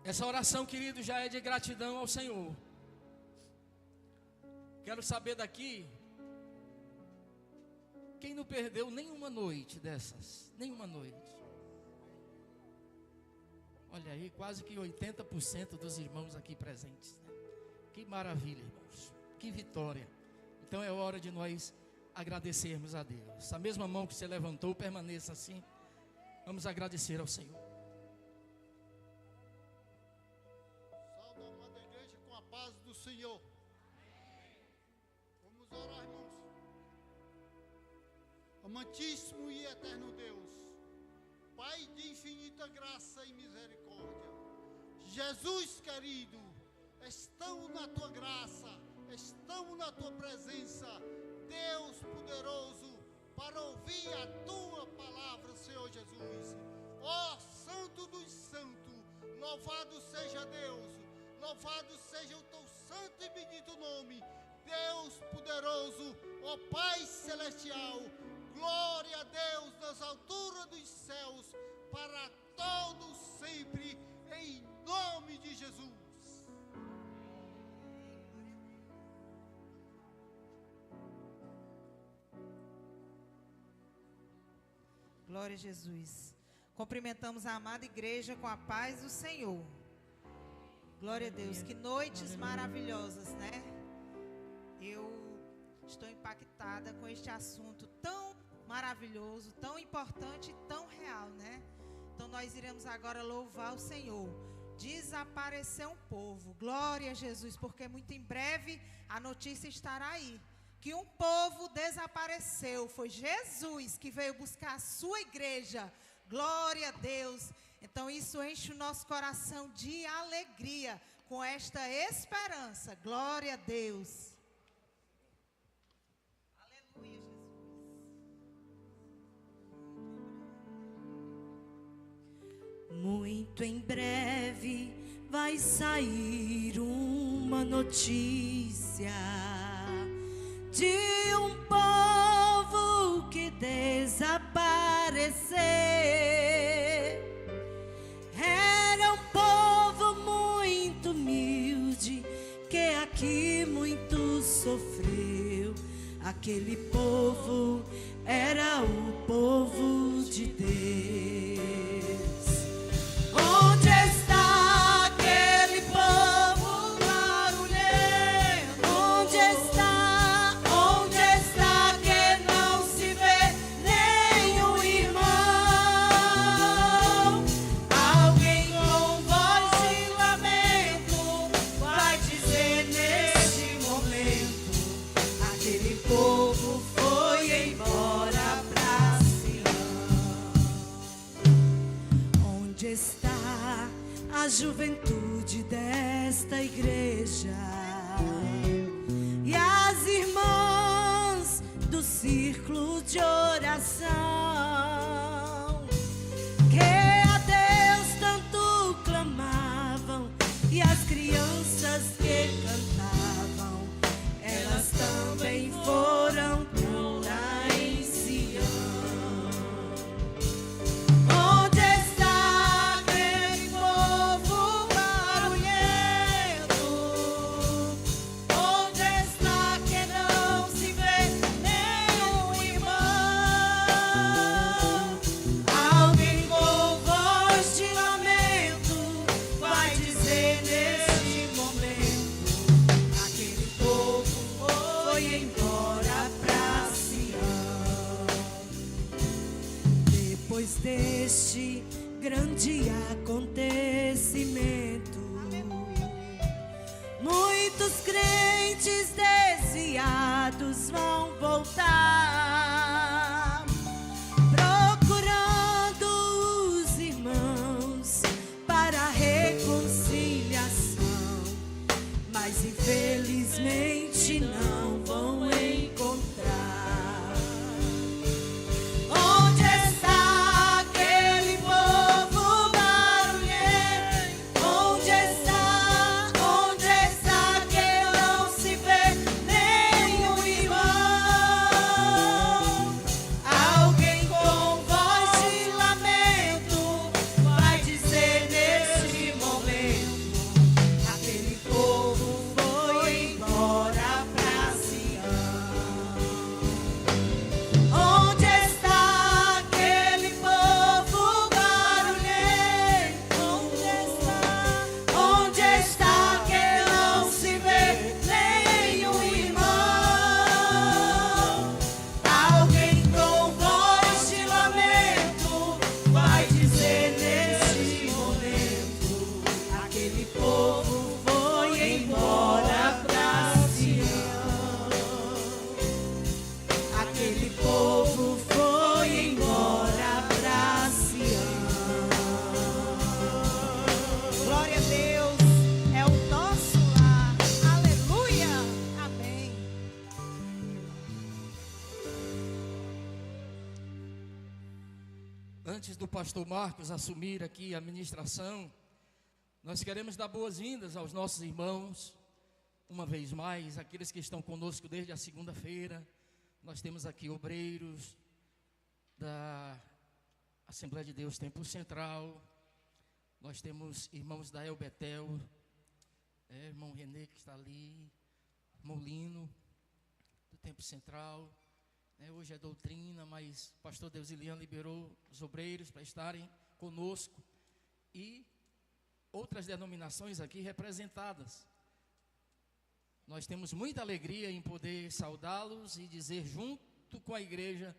Essa oração, querido, já é de gratidão ao Senhor. Quero saber daqui, quem não perdeu nenhuma noite dessas? Nenhuma noite. Olha aí, quase que 80% dos irmãos aqui presentes, né? Que maravilha, irmãos. Que vitória. Então é hora de nós agradecermos a Deus. A mesma mão que você levantou, permaneça assim. Vamos agradecer ao Senhor. Salve a amada igreja com a paz do Senhor. Vamos orar, irmãos. Amantíssimo e eterno Deus, Pai de infinita graça e misericórdia, Jesus querido, estamos na tua graça, estamos na tua presença, Deus poderoso, para ouvir a tua palavra, Senhor Jesus. Ó Santo dos Santos, louvado seja Deus, louvado seja o teu santo e bendito nome, Deus poderoso, ó Pai celestial. Glória a Deus nas alturas dos céus, para todos sempre, em nome de Jesus. Glória a Jesus. Cumprimentamos a amada igreja com a paz do Senhor. Glória a Deus. Que noites maravilhosas, né? Eu estou impactada com este assunto tão maravilhoso, tão importante e tão real, né? Então nós iremos agora louvar o Senhor. Desapareceu um povo. Glória a Jesus, porque muito em breve a notícia estará aí. Que um povo desapareceu. Foi Jesus que veio buscar a sua igreja. Glória a Deus. Então isso enche o nosso coração de alegria com esta esperança. Glória a Deus. Aleluia, Jesus. Muito em breve vai sair uma notícia de um povo que desapareceu. Era um povo muito humilde que aqui muito sofreu. Aquele povo era o povo de Deus. Onde está aquele povo barulhento? Onde está que não se vê nenhum irmão? Alguém com voz de lamento vai dizer neste momento: aquele povo foi embora pra Sião. Onde está a juventude desta igreja e as irmãs do círculo de oração que a Deus tanto clamavam, e as crianças que cantavam, elas também foram para em Sião. Onde está aquele povo barulhento? Onde está que não se vê nenhum irmão? Alguém com voz de lamento vai dizer neste momento: aquele povo foi embora pra Sião. Depois deste grande acontecimento, muitos crentes desviados vão voltar, procurando os irmãos para a reconciliação, mas infelizmente não vão encontrar. Onde está aquele povo barulhento? Onde está que não se vê nenhum irmão? pastor Marcos assumir aqui a ministração, nós queremos dar boas-vindas aos nossos irmãos, uma vez mais, aqueles que estão conosco desde a segunda-feira. Nós temos aqui obreiros da Assembleia de Deus Tempo Central, nós temos irmãos da El Betel, irmão Renê que está ali, irmão Lino, do Tempo Central. Hoje é doutrina, mas o pastor Deusilian liberou os obreiros para estarem conosco, e outras denominações aqui representadas. Nós temos muita alegria em poder saudá-los e dizer junto com a igreja: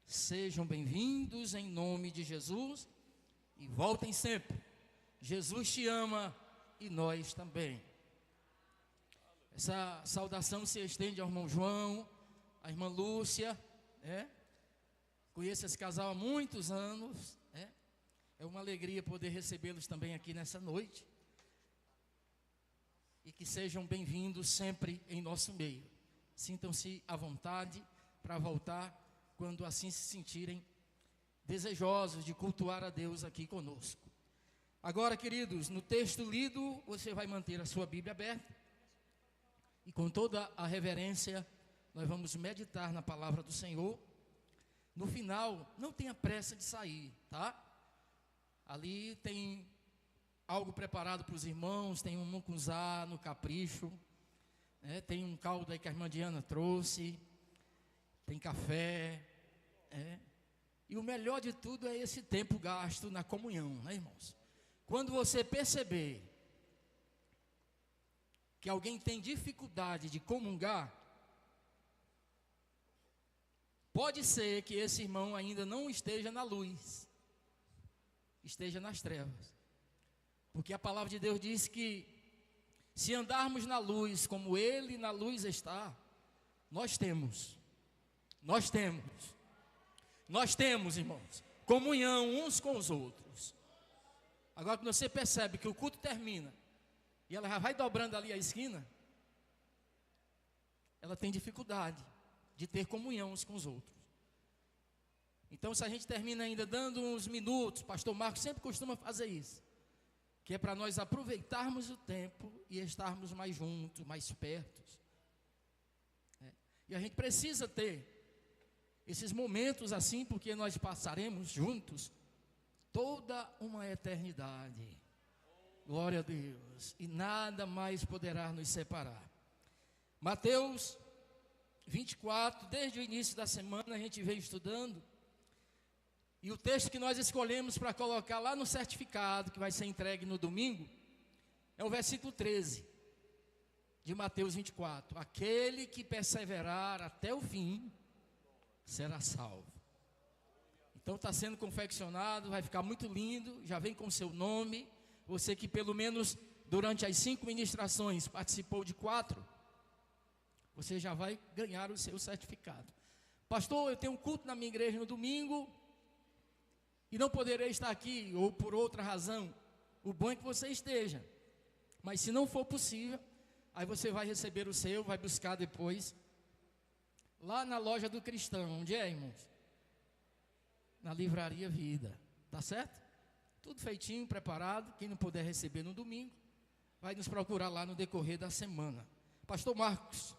sejam bem-vindos em nome de Jesus e voltem sempre. Jesus te ama e nós também. Essa saudação se estende ao irmão João, a irmã Lúcia, conheço esse casal há muitos anos, é uma alegria poder recebê-los também aqui nessa noite, e que sejam bem-vindos sempre em nosso meio. Sintam-se à vontade para voltar quando assim se sentirem desejosos de cultuar a Deus aqui conosco. Agora, queridos, no texto lido, você vai manter a sua Bíblia aberta, e com toda a reverência, nós vamos meditar na palavra do Senhor. No final, não tenha pressa de sair, tá? Ali tem algo preparado para os irmãos, tem um mucunzá no capricho, tem um caldo aí que a irmã Diana trouxe, tem café, e o melhor de tudo é esse tempo gasto na comunhão, né, irmãos? Quando você perceber que alguém tem dificuldade de comungar, pode ser que esse irmão ainda não esteja na luz, esteja nas trevas. Porque a palavra de Deus diz que se andarmos na luz como Ele na luz está, nós temos, irmãos, comunhão uns com os outros. Agora, quando você percebe que o culto termina e ela já vai dobrando ali a esquina, ela tem dificuldade de ter comunhão uns com os outros. Então, se a gente termina ainda dando uns minutos, pastor Marcos sempre costuma fazer isso, que é para nós aproveitarmos o tempo e estarmos mais juntos, mais pertos. E a gente precisa ter esses momentos assim, porque nós passaremos juntos toda uma eternidade. Glória a Deus. E nada mais poderá nos separar. Mateus 24, desde o início da semana a gente veio estudando, e o texto que nós escolhemos para colocar lá no certificado, que vai ser entregue no domingo, é o versículo 13 de Mateus 24. Aquele que perseverar até o fim será salvo. Então está sendo confeccionado, vai ficar muito lindo, já vem com o seu nome. Você que pelo menos durante as 5 ministrações participou de 4, você já vai ganhar o seu certificado. Pastor, eu tenho um culto na minha igreja no domingo e não poderei estar aqui, ou por outra razão. O bom é que você esteja, mas se não for possível, aí você vai receber o seu, vai buscar depois lá na loja do cristão. Onde é, irmãos? Na Livraria Vida, tá certo? Tudo feitinho, preparado. Quem não puder receber no domingo, vai nos procurar lá no decorrer da semana. Pastor Marcos.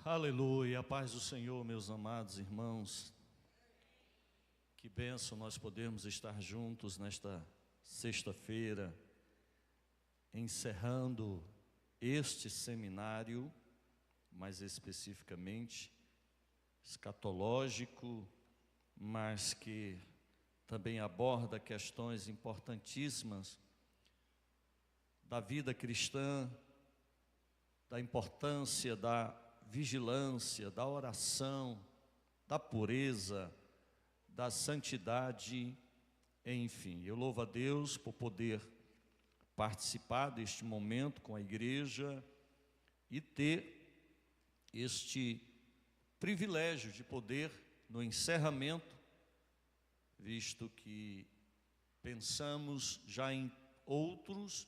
Aleluia, a paz do Senhor, meus amados irmãos. Que bênção nós podemos estar juntos nesta sexta-feira, encerrando este seminário, mais especificamente escatológico, mas que também aborda questões importantíssimas da vida cristã, da importância da vigilância, da oração, da pureza, da santidade, enfim. Eu louvo a Deus por poder participar deste momento com a igreja e ter este privilégio de poder, no encerramento, visto que pensamos já em outros,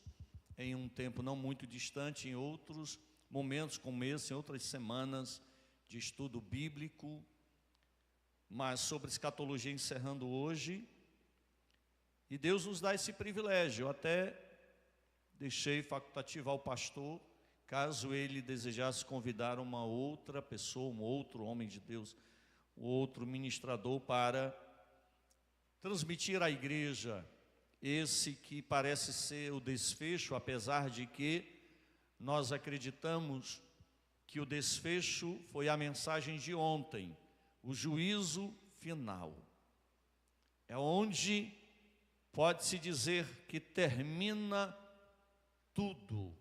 em um tempo não muito distante, em outros momentos como esse, em outras semanas de estudo bíblico, mas sobre escatologia encerrando hoje. E Deus nos dá esse privilégio. Eu até deixei facultativo ao pastor, caso ele desejasse convidar uma outra pessoa, um outro homem de Deus, um outro ministrador para transmitir à igreja esse que parece ser o desfecho, apesar de que nós acreditamos que o desfecho foi a mensagem de ontem, o juízo final. É onde pode-se dizer que termina tudo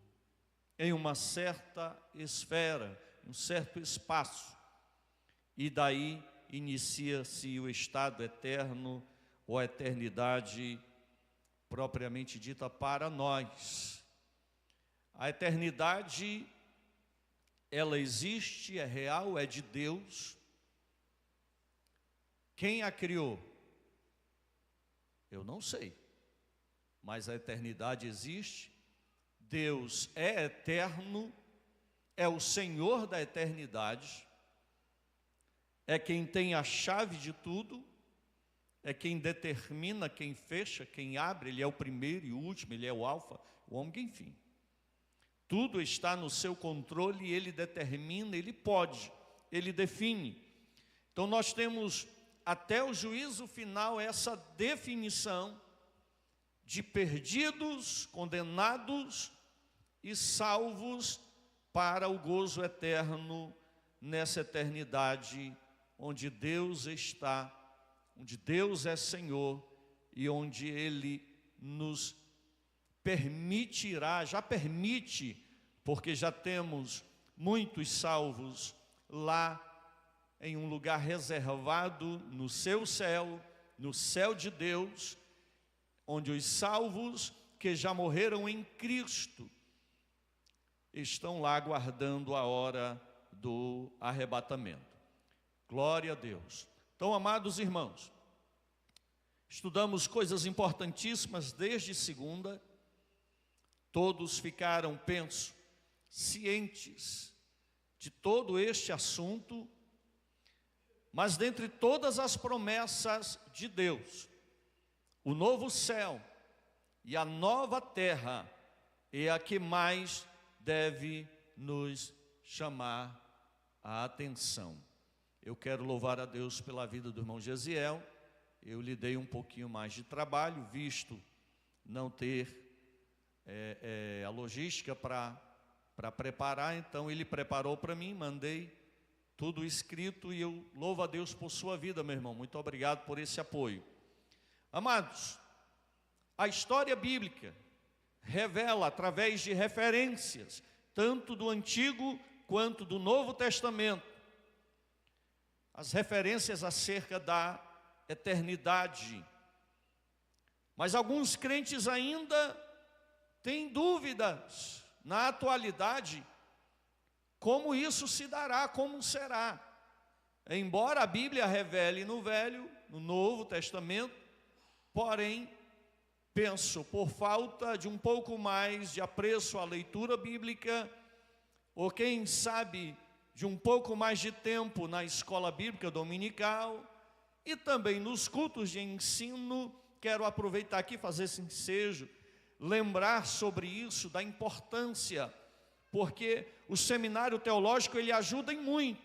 em uma certa esfera, um certo espaço, e daí inicia-se o estado eterno, ou a eternidade propriamente dita para nós. A eternidade, ela existe, é real, é de Deus. Quem a criou? Eu não sei, mas a eternidade existe. Deus é eterno, é o Senhor da eternidade, é quem tem a chave de tudo, é quem determina, quem fecha, quem abre. Ele é o primeiro e o último, ele é o alfa, o ômega, enfim. Tudo está no seu controle e ele determina, ele pode, ele define. Então nós temos até o juízo final essa definição de perdidos, condenados e salvos para o gozo eterno nessa eternidade onde Deus está, onde Deus é Senhor e onde Ele nos permitirá, já permite, porque já temos muitos salvos lá em um lugar reservado no seu céu, no céu de Deus, onde os salvos que já morreram em Cristo estão lá aguardando a hora do arrebatamento. Glória a Deus. Então, amados irmãos, estudamos coisas importantíssimas desde segunda. Todos ficaram, penso, cientes de todo este assunto, mas dentre todas as promessas de Deus, o novo céu e a nova terra é a que mais deve nos chamar a atenção. Eu quero louvar a Deus pela vida do irmão Gesiel. Eu lhe dei um pouquinho mais de trabalho, visto não ter a logística para preparar, então ele preparou para mim, mandei tudo escrito e eu louvo a Deus por sua vida, meu irmão. Muito obrigado por esse apoio. Amados, a história bíblica revela através de referências, tanto do Antigo quanto do Novo Testamento, as referências acerca da eternidade. Mas alguns crentes ainda têm dúvidas na atualidade, como isso se dará, como será. Embora a Bíblia revele no Velho, no Novo Testamento, porém, penso, por falta de um pouco mais de apreço à leitura bíblica, ou quem sabe, de um pouco mais de tempo na escola bíblica dominical, e também nos cultos de ensino, quero aproveitar aqui, fazer esse ensejo, lembrar sobre isso, da importância, porque o seminário teológico, ele ajuda em muito.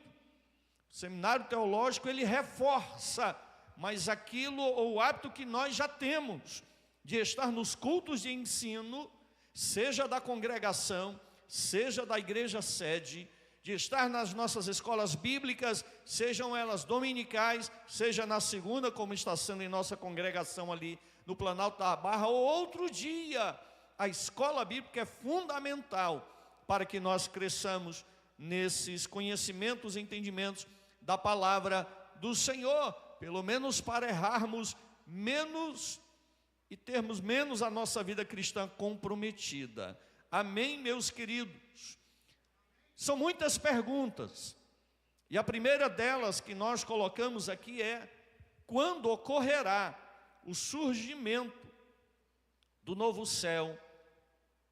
O seminário teológico, ele reforça, mas aquilo, ou o hábito que nós já temos, de estar nos cultos de ensino, seja da congregação, seja da igreja sede, de estar nas nossas escolas bíblicas, sejam elas dominicais, seja na segunda, como está sendo em nossa congregação ali no Planalto da Barra, ou outro dia. A escola bíblica é fundamental para que nós cresçamos nesses conhecimentos e entendimentos da palavra do Senhor, pelo menos para errarmos menos e termos menos a nossa vida cristã comprometida. Amém, meus queridos? São muitas perguntas, e a primeira delas que nós colocamos aqui é: quando ocorrerá o surgimento do novo céu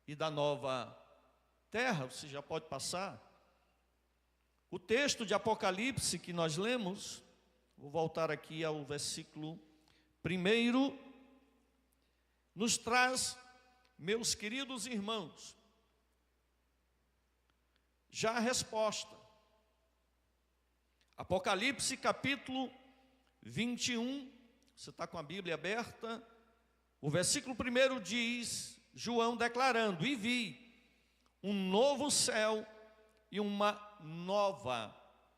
e da nova terra. Você já pode passar. O texto de Apocalipse que nós lemos, vou voltar aqui ao versículo 1, nos traz, meus queridos irmãos, já a resposta. Apocalipse capítulo 21, você está com a Bíblia aberta, o versículo 1 diz, João declarando: e vi um novo céu e uma nova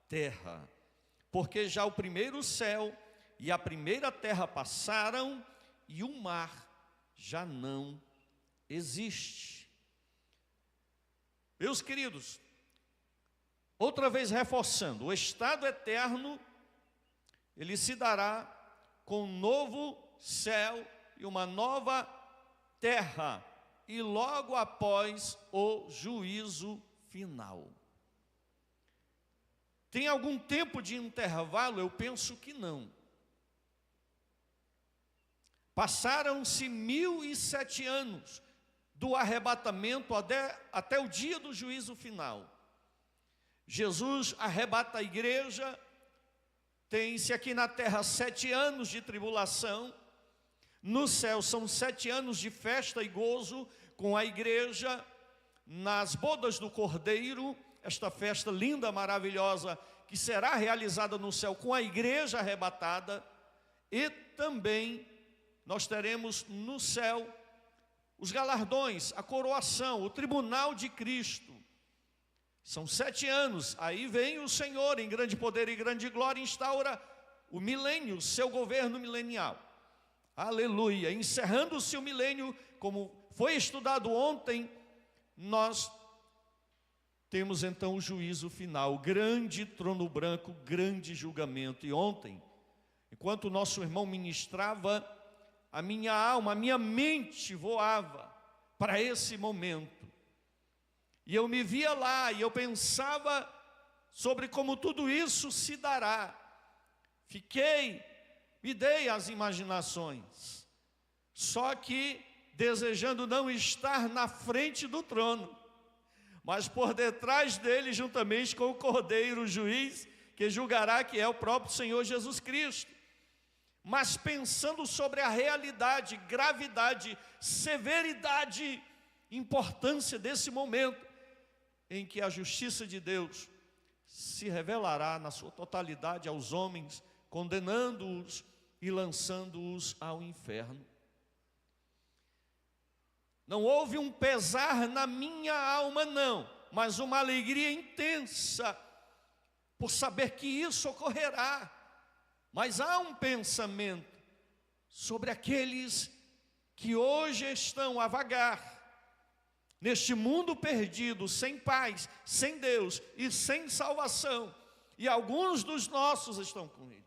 terra, porque já o primeiro céu e a primeira terra passaram, e o mar já não existe. Meus queridos, outra vez reforçando, o estado eterno, ele se dará com um novo céu e uma nova terra, e logo após o juízo final. Tem algum tempo de intervalo? Eu penso que não. Passaram-se 1007 anos do arrebatamento até o dia do juízo final. Jesus arrebata a igreja, tem-se aqui na terra 7 anos de tribulação, no céu são 7 anos de festa e gozo com a igreja, nas bodas do Cordeiro, esta festa linda, maravilhosa, que será realizada no céu com a igreja arrebatada, e também nós teremos no céu os galardões, a coroação, o tribunal de Cristo. São 7 anos, aí vem o Senhor em grande poder e grande glória, instaura o milênio, seu governo milenial. Aleluia! Encerrando-se o milênio, como foi estudado ontem, nós temos então o juízo final, grande trono branco, grande julgamento. E ontem, enquanto o nosso irmão ministrava, a minha alma, a minha mente voava para esse momento. E eu me via lá e eu pensava sobre como tudo isso se dará. Me dei as imaginações, só que desejando não estar na frente do trono, mas por detrás dele, juntamente com o Cordeiro, o juiz, que julgará, que é o próprio Senhor Jesus Cristo. Mas pensando sobre a realidade, gravidade, severidade, importância desse momento, em que a justiça de Deus se revelará na sua totalidade aos homens, condenando-os e lançando-os ao inferno. Não houve um pesar na minha alma, não, mas uma alegria intensa por saber que isso ocorrerá. Mas há um pensamento sobre aqueles que hoje estão a vagar neste mundo perdido, sem paz, sem Deus e sem salvação, e alguns dos nossos estão com eles.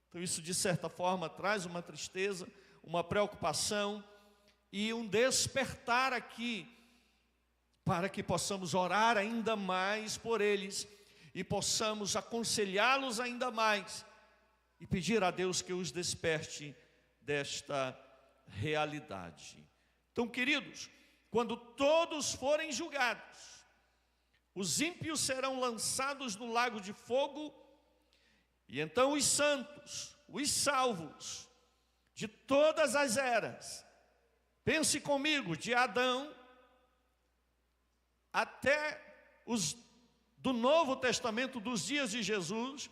Então isso de certa forma traz uma tristeza, uma preocupação e um despertar aqui, para que possamos orar ainda mais por eles e possamos aconselhá-los ainda mais e pedir a Deus que os desperte desta realidade. Então, queridos, quando todos forem julgados, os ímpios serão lançados no lago de fogo, e então os santos, os salvos, de todas as eras, pense comigo, de Adão até os do Novo Testamento, dos dias de Jesus,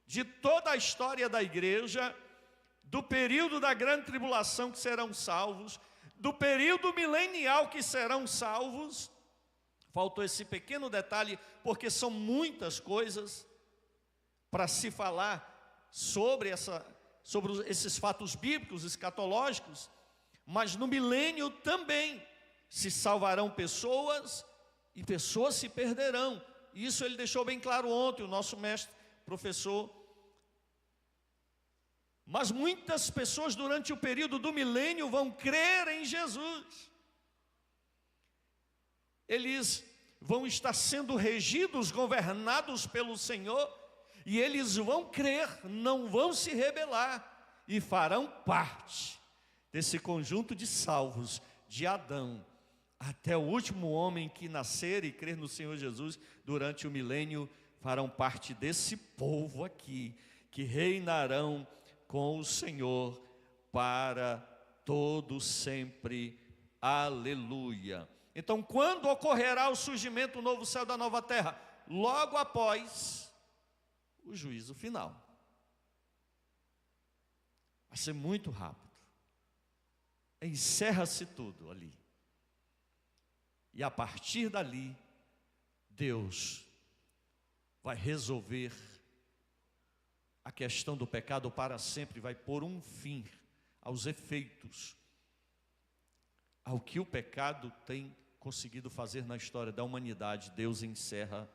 de toda a história da igreja, do período da grande tribulação que serão salvos, do período milenial que serão salvos. Faltou esse pequeno detalhe, porque são muitas coisas para se falar sobre esses fatos bíblicos, escatológicos, mas no milênio também se salvarão pessoas e pessoas se perderão. Isso ele deixou bem claro ontem, o nosso mestre, professor. Mas muitas pessoas durante o período do milênio vão crer em Jesus. Eles vão estar sendo regidos, governados pelo Senhor, e eles vão crer, não vão se rebelar, e farão parte desse conjunto de salvos, de Adão, até o último homem que nascer e crer no Senhor Jesus durante o milênio, farão parte desse povo aqui, que reinarão com o Senhor para todo sempre. Aleluia. Então, quando ocorrerá o surgimento do novo céu e da nova terra? Logo após o juízo final. Vai ser muito rápido. Encerra-se tudo ali. E a partir dali, Deus vai resolver a questão do pecado para sempre, vai pôr um fim aos efeitos, ao que o pecado tem conseguido fazer na história da humanidade. Deus encerra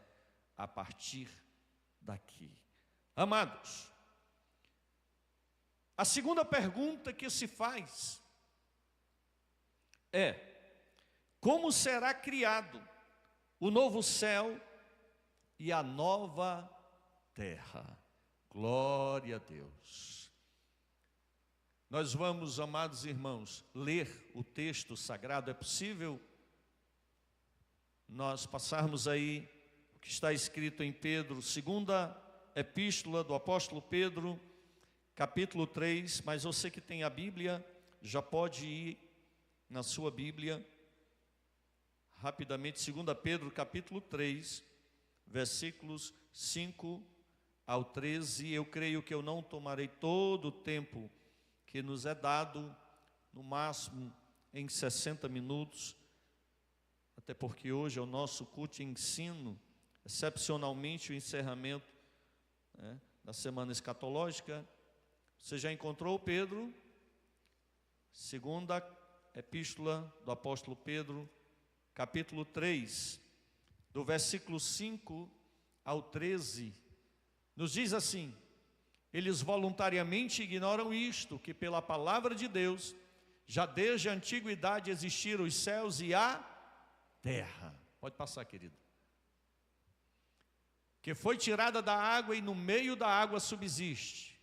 a partir daqui. Amados, a segunda pergunta que se faz é: como será criado o novo céu e a nova terra? Glória a Deus. Nós vamos, amados irmãos, ler o texto sagrado. É possível nós passarmos aí o que está escrito em Pedro, segunda epístola do apóstolo Pedro, capítulo 3, mas você que tem a Bíblia, já pode ir na sua Bíblia, rapidamente, 2 Pedro, capítulo 3, versículos 5 ao 13, eu creio que eu não tomarei todo o tempo que nos é dado, no máximo em 60 minutos, até porque hoje é o nosso culto de ensino, excepcionalmente o encerramento da semana escatológica. Você já encontrou Pedro? Segunda epístola do apóstolo Pedro, capítulo 3, do versículo 5 ao 13, nos diz assim: eles voluntariamente ignoram isto, que pela palavra de Deus, já desde a antiguidade existiram os céus e a terra. Pode passar, querido. Que foi tirada da água e no meio da água subsiste,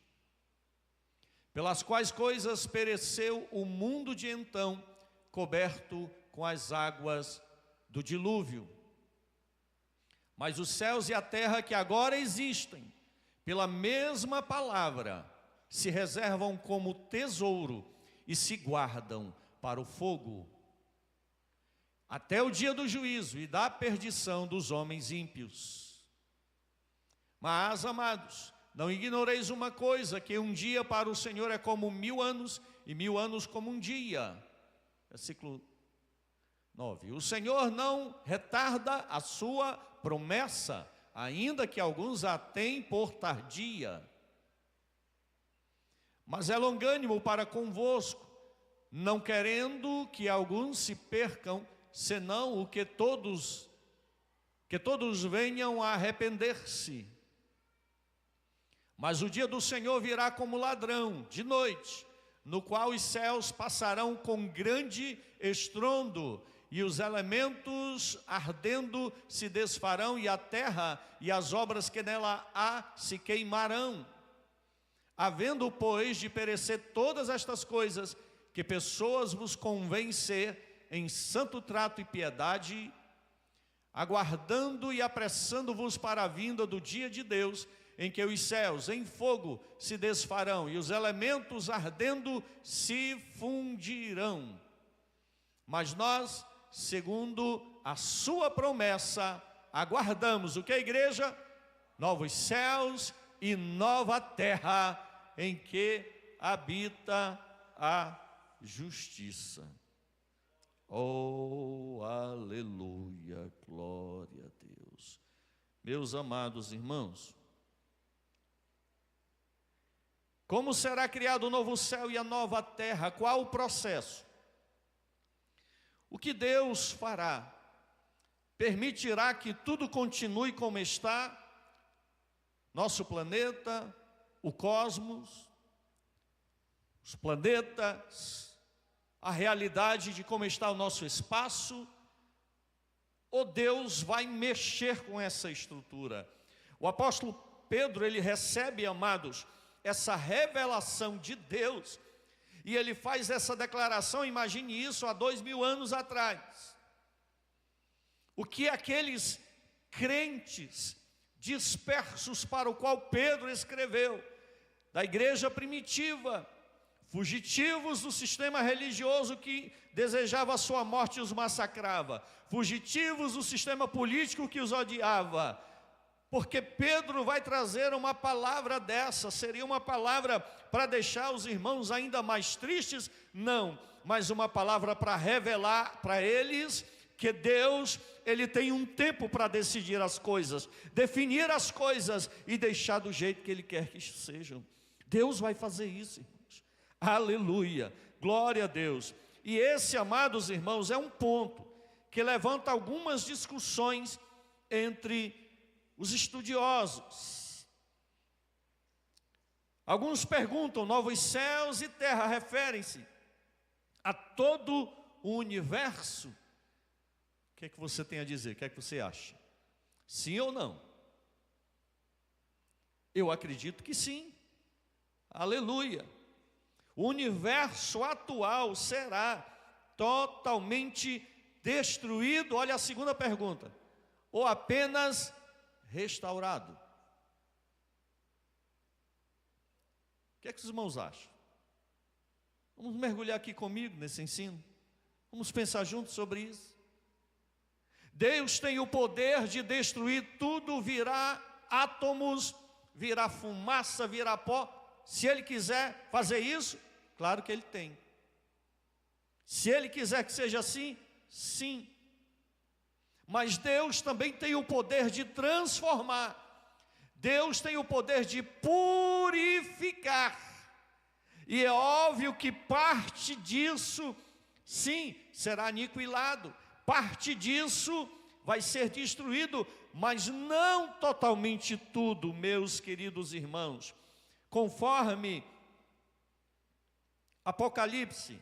pelas quais coisas pereceu o mundo de então, coberto com as águas do dilúvio. Mas os céus e a terra que agora existem, pela mesma palavra, se reservam como tesouro e se guardam para o fogo, até o dia do juízo e da perdição dos homens ímpios. Mas, amados, não ignoreis uma coisa, que um dia para o Senhor é como 1000 anos, e 1000 anos como um dia. Versículo 9. O Senhor não retarda a sua promessa, ainda que alguns a têm por tardia, mas é longânimo para convosco, não querendo que alguns se percam, senão o que todos venham a arrepender-se. Mas o dia do Senhor virá como ladrão, de noite, no qual os céus passarão com grande estrondo, e os elementos ardendo se desfarão, e a terra e as obras que nela há se queimarão. Havendo, pois, de perecer todas estas coisas, que pessoas vos convém ser em santo trato e piedade, aguardando e apressando-vos para a vinda do dia de Deus, em que os céus em fogo se desfarão, e os elementos ardendo se fundirão. Mas nós, segundo a sua promessa, aguardamos o que, a igreja? Novos céus e nova terra, em que habita a justiça. Oh, aleluia, glória a Deus. Meus amados irmãos, como será criado o novo céu e a nova terra? Qual o processo? O que Deus fará? Permitirá que tudo continue como está? Nosso planeta, o cosmos, os planetas, a realidade de como está o nosso espaço? Ou Deus vai mexer com essa estrutura? O apóstolo Pedro, ele recebe, amados, essa revelação de Deus, e ele faz essa declaração, imagine isso, há 2000 anos atrás. O que aqueles crentes dispersos para o qual Pedro escreveu, da igreja primitiva, fugitivos do sistema religioso que desejava a sua morte e os massacrava, fugitivos do sistema político que os odiava, porque Pedro vai trazer uma palavra dessa, seria uma palavra para deixar os irmãos ainda mais tristes? Não, mas uma palavra para revelar para eles que Deus, Ele tem um tempo para decidir as coisas, definir as coisas e deixar do jeito que Ele quer que sejam. Deus vai fazer isso, irmãos. Aleluia, glória a Deus. E esse, amados irmãos, é um ponto que levanta algumas discussões entre os estudiosos. Alguns perguntam, novos céus e terra referem-se a todo o universo? O que é que você tem a dizer? O que é que você acha? Sim ou não? Eu acredito que sim. Aleluia. O universo atual será totalmente destruído, olha a segunda pergunta, ou apenas restaurado? O que é que os irmãos acham? Vamos mergulhar aqui comigo nesse ensino? Vamos pensar juntos sobre isso? Deus tem o poder de destruir tudo, virar átomos, virar fumaça, virar pó. Se Ele quiser fazer isso, claro que Ele tem. Se Ele quiser que seja assim, sim. Mas Deus também tem o poder de transformar. Deus tem o poder de purificar. E é óbvio que parte disso, sim, será aniquilado. Parte disso vai ser destruído, mas não totalmente tudo, meus queridos irmãos. Conforme Apocalipse,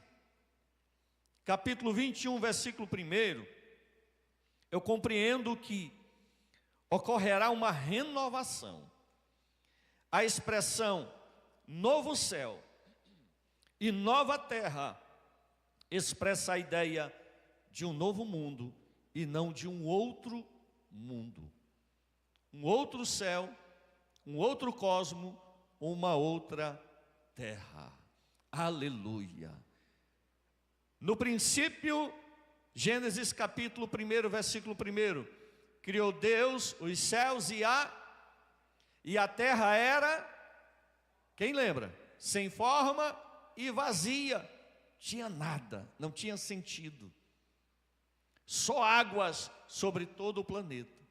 capítulo 21, versículo 1, eu compreendo que ocorrerá uma renovação. A expressão novo céu e nova terra expressa a ideia de um novo mundo e não de um outro mundo. Um outro céu, um outro cosmo, uma outra terra. Aleluia. No princípio, Gênesis capítulo 1, versículo 1, criou Deus os céus e a terra era, quem lembra? Sem forma e vazia. Tinha nada, não tinha sentido. Só águas sobre todo o planeta.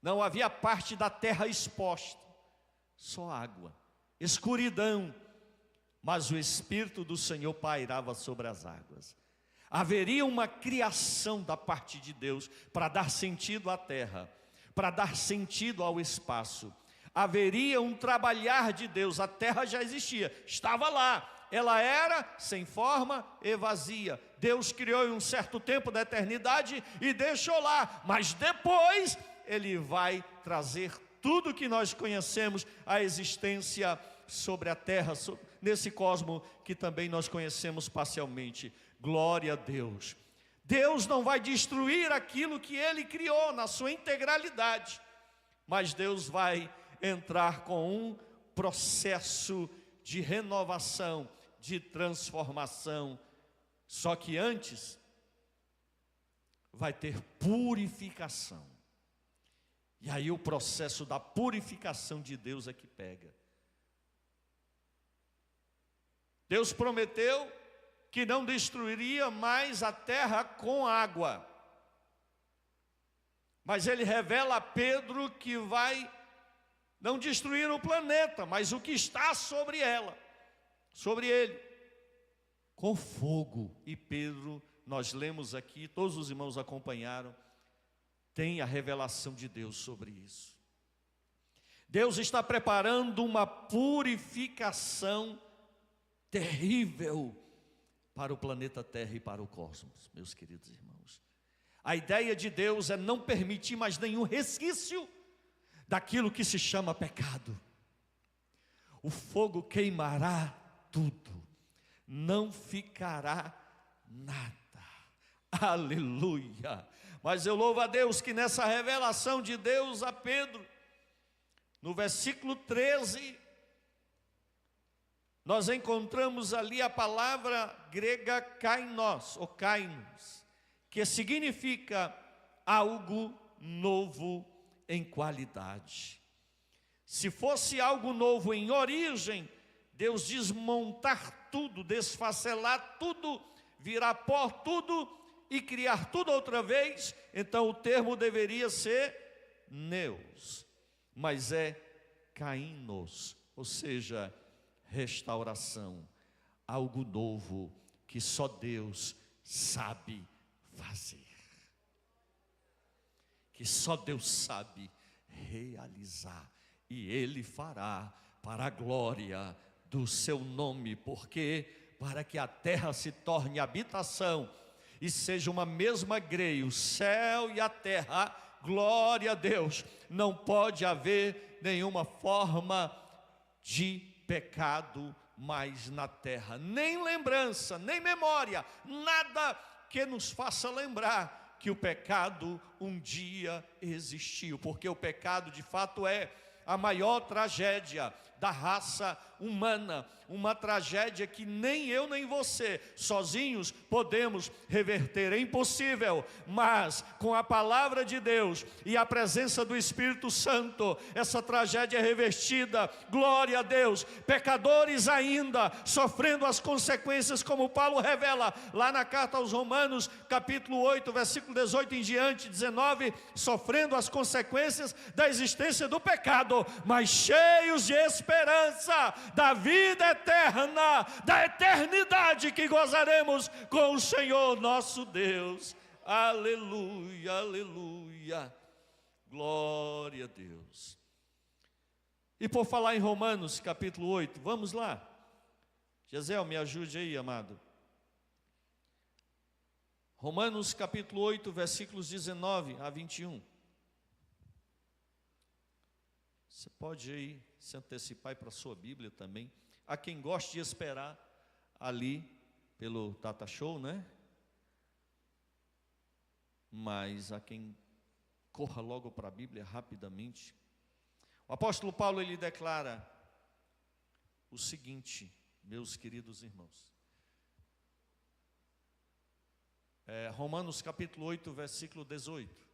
Não havia parte da terra exposta. Só água, escuridão, mas o Espírito do Senhor pairava sobre as águas. Haveria uma criação da parte de Deus para dar sentido à terra, para dar sentido ao espaço. Haveria um trabalhar de Deus, a terra já existia, estava lá, ela era sem forma e vazia. Deus criou em um certo tempo da eternidade e deixou lá, mas depois Ele vai trazer tudo que nós conhecemos, a existência sobre a terra, nesse cosmo que também nós conhecemos parcialmente. Glória a Deus. Deus não vai destruir aquilo que Ele criou na sua integralidade, mas Deus vai entrar com um processo de renovação, de transformação. Só que antes vai ter purificação. E aí o processo da purificação de Deus é que pega. Deus prometeu que não destruiria mais a terra com água. Mas Ele revela a Pedro que vai não destruir o planeta, mas o que está sobre ela, sobre ele, com fogo. E Pedro, nós lemos aqui, todos os irmãos acompanharam, tem a revelação de Deus sobre isso. Deus está preparando uma purificação terrível para o planeta Terra e para o cosmos, meus queridos irmãos. A ideia de Deus é não permitir mais nenhum resquício daquilo que se chama pecado. O fogo queimará tudo, não ficará nada. Aleluia! Mas eu louvo a Deus que nessa revelação de Deus a Pedro, no versículo 13, nós encontramos ali a palavra grega kainos, ou kainos, que significa algo novo em qualidade. Se fosse algo novo em origem, Deus desmontar tudo, desfacelar tudo, virar pó tudo e criar tudo outra vez, então o termo deveria ser neus, mas é kainos, ou seja, restauração, algo novo que só Deus sabe fazer, que só Deus sabe realizar, e Ele fará para a glória do seu nome, porque para que a terra se torne habitação e seja uma mesma grei, o céu e a terra, glória a Deus, não pode haver nenhuma forma de pecado mais na terra, nem lembrança, nem memória, nada que nos faça lembrar que o pecado um dia existiu, porque o pecado de fato é a maior tragédia da raça humana, uma tragédia que nem eu nem você sozinhos podemos reverter, é impossível, mas com a palavra de Deus e a presença do Espírito Santo, essa tragédia é revertida, glória a Deus. Pecadores ainda, sofrendo as consequências, como Paulo revela lá na carta aos Romanos, capítulo 8, versículo 18 em diante, 19, sofrendo as consequências da existência do pecado, mas cheios de esperança da vida eterna, da eternidade que gozaremos com o Senhor nosso Deus. Aleluia, aleluia, glória a Deus. E por falar em Romanos capítulo 8, vamos lá. Gisele, me ajude aí, amado. Romanos capítulo 8, versículos 19 a 21. Você pode aí se antecipar para a sua Bíblia também. A quem gosta de esperar ali pelo Tata Show, né? Mas a quem corra logo para a Bíblia rapidamente. O apóstolo Paulo, ele declara o seguinte, meus queridos irmãos. Romanos capítulo 8, versículo 18.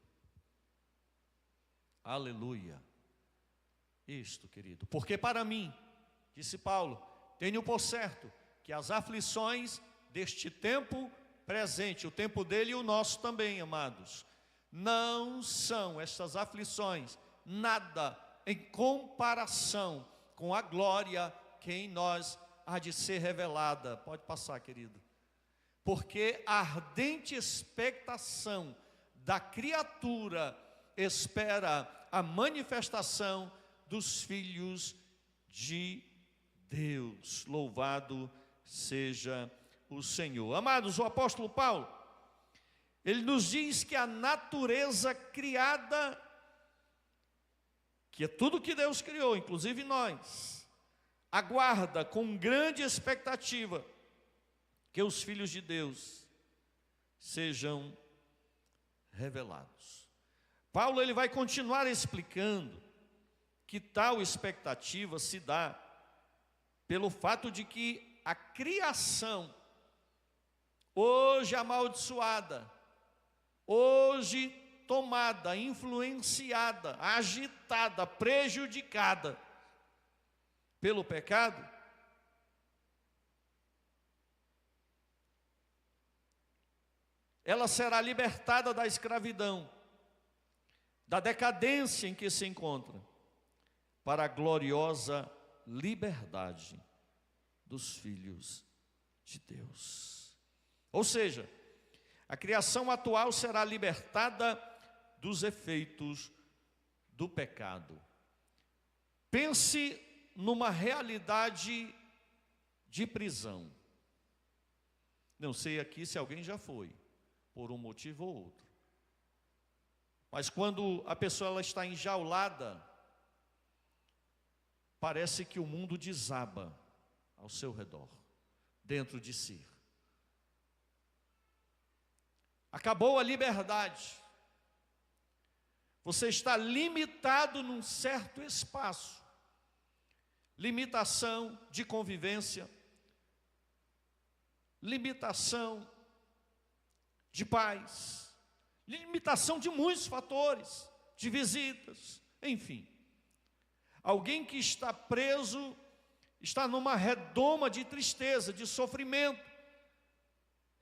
Aleluia. Isto, querido, porque para mim, disse Paulo, tenho por certo que as aflições deste tempo presente, o tempo dele e o nosso também, amados, não são estas aflições nada em comparação com a glória que em nós há de ser revelada. Pode passar, querido. Porque a ardente expectação da criatura espera a manifestação dos filhos de Deus. Louvado seja o Senhor. Amados, o apóstolo Paulo, ele nos diz que a natureza criada, que é tudo que Deus criou, inclusive nós, aguarda com grande expectativa que os filhos de Deus sejam revelados. Paulo, ele vai continuar explicando que tal expectativa se dá pelo fato de que a criação, hoje amaldiçoada, hoje tomada, influenciada, agitada, prejudicada pelo pecado, ela será libertada da escravidão, da decadência em que se encontra, para a gloriosa liberdade dos filhos de Deus. Ou seja, a criação atual será libertada dos efeitos do pecado. Pense numa realidade de prisão. Não sei aqui se alguém já foi, por um motivo ou outro. Mas quando a pessoa ela está enjaulada parece que o mundo desaba ao seu redor, dentro de si. Acabou a liberdade. Você está limitado num certo espaço. Limitação de convivência, limitação de paz, limitação de muitos fatores, de visitas, enfim. Alguém que está preso, está numa redoma de tristeza, de sofrimento.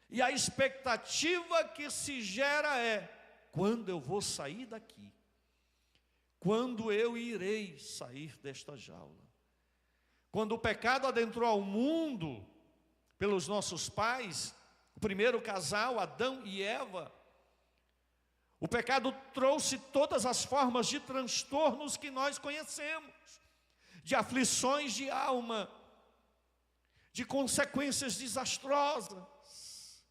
E a expectativa que se gera é: quando eu vou sair daqui? Quando eu irei sair desta jaula? Quando o pecado adentrou ao mundo, pelos nossos pais, o primeiro casal, Adão e Eva, o pecado trouxe todas as formas de transtornos que nós conhecemos, de aflições de alma, de consequências desastrosas.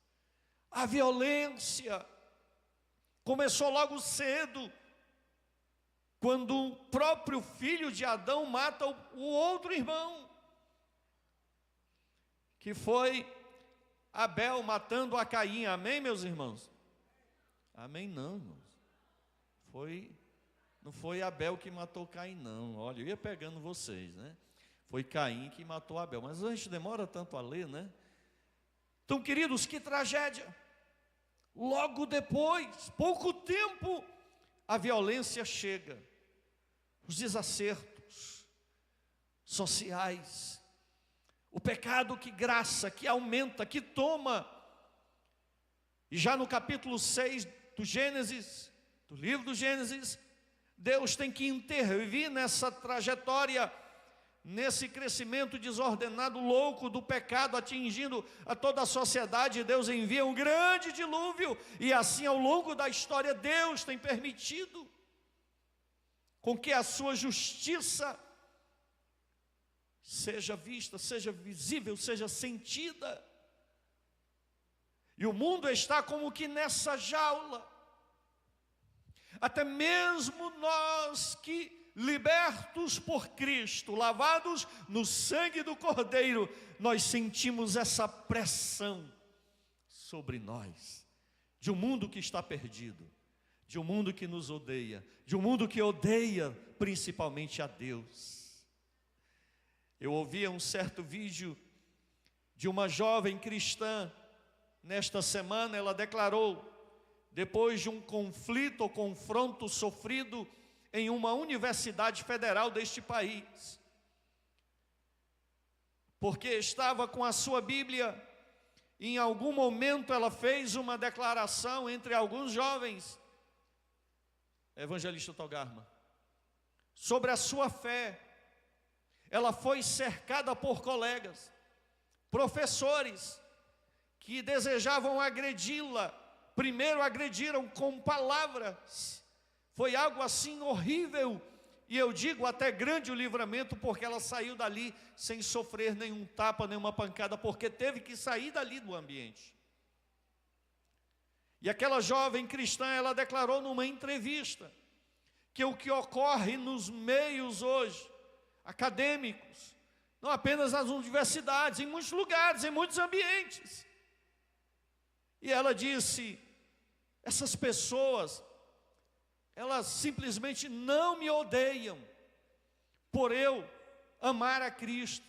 A violência começou logo cedo, quando o próprio filho de Adão mata o outro irmão, que foi Abel matando a Caim. Amém, meus irmãos? Amém não, irmãos. Não foi Abel que matou Caim, não. Olha, eu ia pegando vocês, né? Foi Caim que matou Abel, mas a gente demora tanto a ler, né? Então, queridos, que tragédia. Logo depois, pouco tempo, a violência chega, os desacertos sociais, o pecado que graça, que aumenta, que toma. E já no capítulo 6 do Gênesis, do livro do Gênesis, Deus tem que intervir nessa trajetória, nesse crescimento desordenado, louco do pecado, atingindo a toda a sociedade. Deus envia um grande dilúvio, e assim ao longo da história Deus tem permitido com que a sua justiça seja vista, seja visível, seja sentida. E o mundo está como que nessa jaula. Até mesmo nós que, libertos por Cristo, lavados no sangue do Cordeiro, nós sentimos essa pressão sobre nós, de um mundo que está perdido, de um mundo que nos odeia, de um mundo que odeia principalmente a Deus. Eu ouvi um certo vídeo de uma jovem cristã. Nesta semana ela declarou, depois de um conflito ou confronto sofrido em uma universidade federal deste país, porque estava com a sua Bíblia, e em algum momento ela fez uma declaração entre alguns jovens, evangelista Togarma, sobre a sua fé. Ela foi cercada por colegas, professores, que desejavam agredi-la. Primeiro agrediram com palavras. Foi algo assim horrível. E eu digo até grande o livramento, porque ela saiu dali sem sofrer nenhum tapa, nenhuma pancada, porque teve que sair dali do ambiente. E aquela jovem cristã, ela declarou numa entrevista que o que ocorre nos meios hoje, acadêmicos, não apenas nas universidades, em muitos lugares, em muitos ambientes. E ela disse: essas pessoas, elas simplesmente não me odeiam por eu amar a Cristo.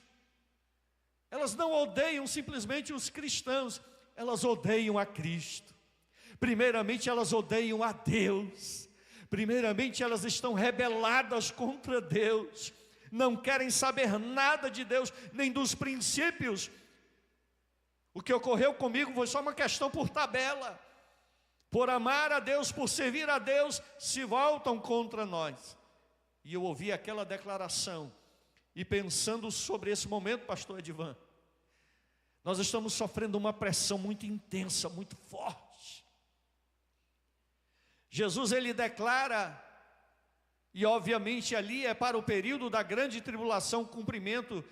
Elas não odeiam simplesmente os cristãos, elas odeiam a Cristo. Primeiramente elas odeiam a Deus. Primeiramente elas estão rebeladas contra Deus. Não querem saber nada de Deus, nem dos princípios. O que ocorreu comigo foi só uma questão por tabela. Por amar a Deus, por servir a Deus, se voltam contra nós. E eu ouvi aquela declaração, e pensando sobre esse momento, pastor Edivan, nós estamos sofrendo uma pressão muito intensa, muito forte. Jesus, ele declara, e obviamente ali é para o período da grande tribulação, cumprimento,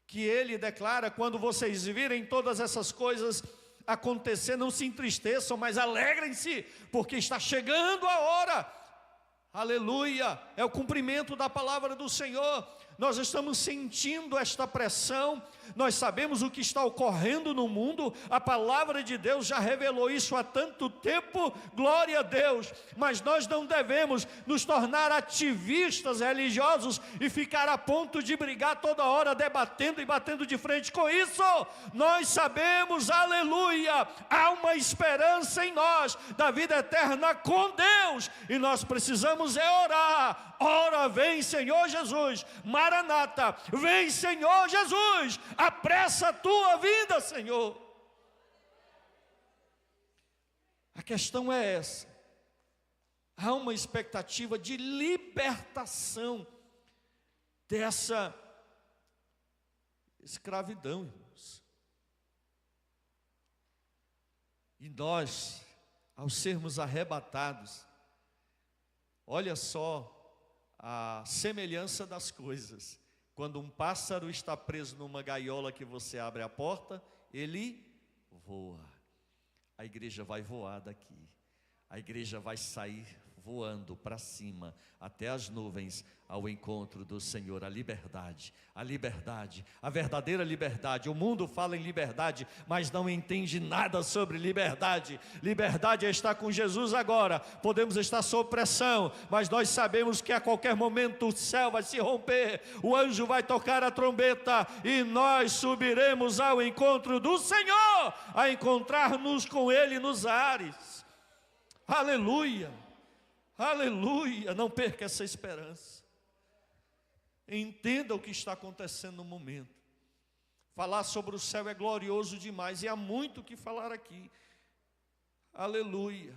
que ele declara: quando vocês virem todas essas coisas acontecer, não se entristeçam, mas alegrem-se, porque está chegando a hora. Aleluia, é o cumprimento da palavra do Senhor. nós estamos sentindo esta pressão, nós sabemos o que está ocorrendo no mundo, a palavra de Deus já revelou isso há tanto tempo, glória a Deus, mas nós não devemos nos tornar ativistas religiosos e ficar a ponto de brigar toda hora, debatendo e batendo de frente com isso. Nós sabemos, aleluia, há uma esperança em nós, da vida eterna com Deus, e nós precisamos orar. Ora, vem Senhor Jesus, Maranata, vem Senhor Jesus, apressa a tua vinda, Senhor. A questão é essa, há uma expectativa de libertação dessa escravidão, irmãos. E nós, ao sermos arrebatados, olha só a semelhança das coisas. Quando um pássaro está preso numa gaiola que você abre a porta, ele voa. A igreja vai voar daqui. A igreja vai sair voando para cima, até as nuvens, ao encontro do Senhor. A liberdade, a verdadeira liberdade. O mundo fala em liberdade, mas não entende nada sobre liberdade. Liberdade é estar com Jesus agora. Podemos estar sob pressão, mas nós sabemos que a qualquer momento o céu vai se romper, o anjo vai tocar a trombeta e nós subiremos ao encontro do Senhor, a encontrar-nos com Ele nos ares. Aleluia, aleluia, não perca essa esperança. Entenda o que está acontecendo no momento. Falar sobre o céu é glorioso demais, e há muito o que falar aqui. Aleluia.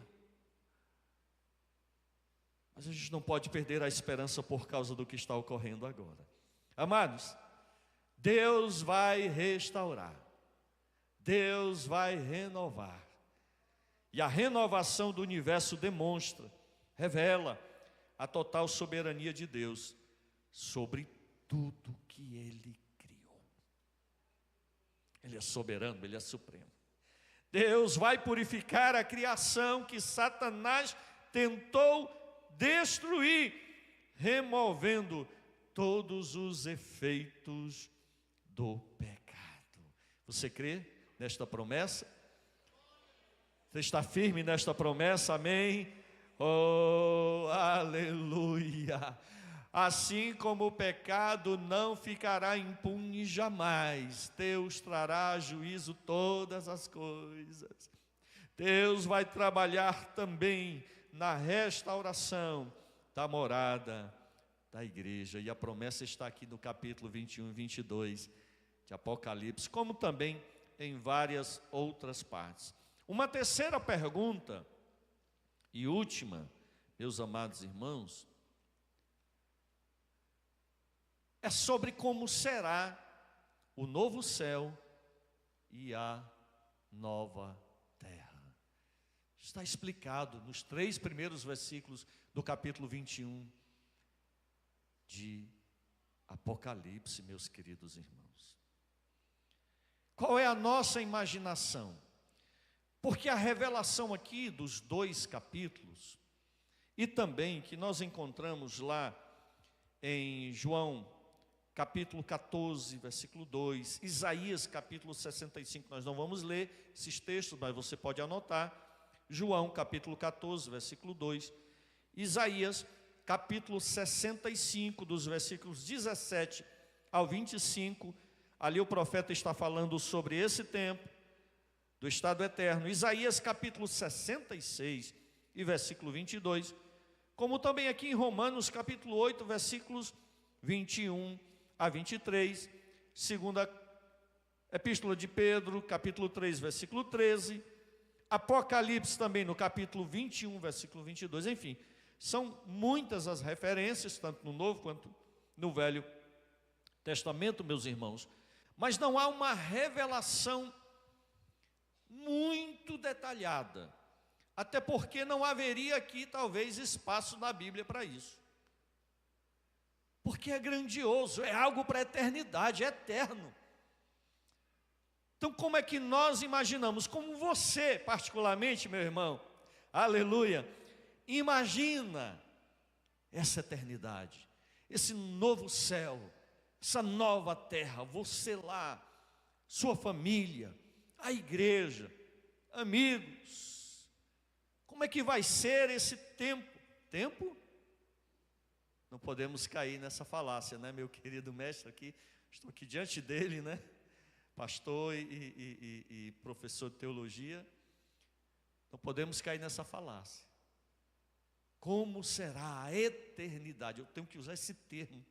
Mas a gente não pode perder a esperança por causa do que está ocorrendo agora. Amados, Deus vai restaurar, Deus vai renovar. E a renovação do universo demonstra, revela a total soberania de Deus sobre tudo que Ele criou. Ele é soberano, Ele é supremo. Deus vai purificar a criação que Satanás tentou destruir, removendo todos os efeitos do pecado. Você crê nesta promessa? Você está firme nesta promessa? Amém? Oh, aleluia! Assim como o pecado não ficará impune jamais, Deus trará a juízo todas as coisas. Deus vai trabalhar também na restauração da morada da igreja. E a promessa está aqui no capítulo 21 e 22 de Apocalipse, como também em várias outras partes. Uma terceira pergunta e última, meus amados irmãos, é sobre como será o novo céu e a nova terra. Está explicado nos 3 primeiros versículos do capítulo 21 de Apocalipse, meus queridos irmãos. Qual é a nossa imaginação? Porque a revelação aqui dos 2 capítulos, e também que nós encontramos lá em João capítulo 14, versículo 2, Isaías capítulo 65, nós não vamos ler esses textos, mas você pode anotar. João capítulo 14, versículo 2, Isaías capítulo 65, dos versículos 17 ao 25, ali o profeta está falando sobre esse tempo, do estado eterno. Isaías capítulo 66 e versículo 22, como também aqui em Romanos capítulo 8, versículos 21 a 23, segunda epístola de Pedro, capítulo 3, versículo 13, Apocalipse também no capítulo 21, versículo 22, enfim, são muitas as referências, tanto no Novo quanto no Velho Testamento, meus irmãos, mas não há uma revelação muito detalhada, até porque não haveria aqui talvez espaço na Bíblia para isso, porque é grandioso, é algo para a eternidade, é eterno. Então como é que nós imaginamos, como você particularmente, meu irmão, aleluia, imagina essa eternidade, esse novo céu essa nova terra, você lá, sua família, a igreja, amigos. Como é que vai ser esse tempo? Tempo? Não podemos cair nessa falácia, né, meu querido mestre aqui, estou aqui diante dele, né, pastor e professor de teologia. Não podemos cair nessa falácia. Como será a eternidade? Eu tenho que usar esse termo,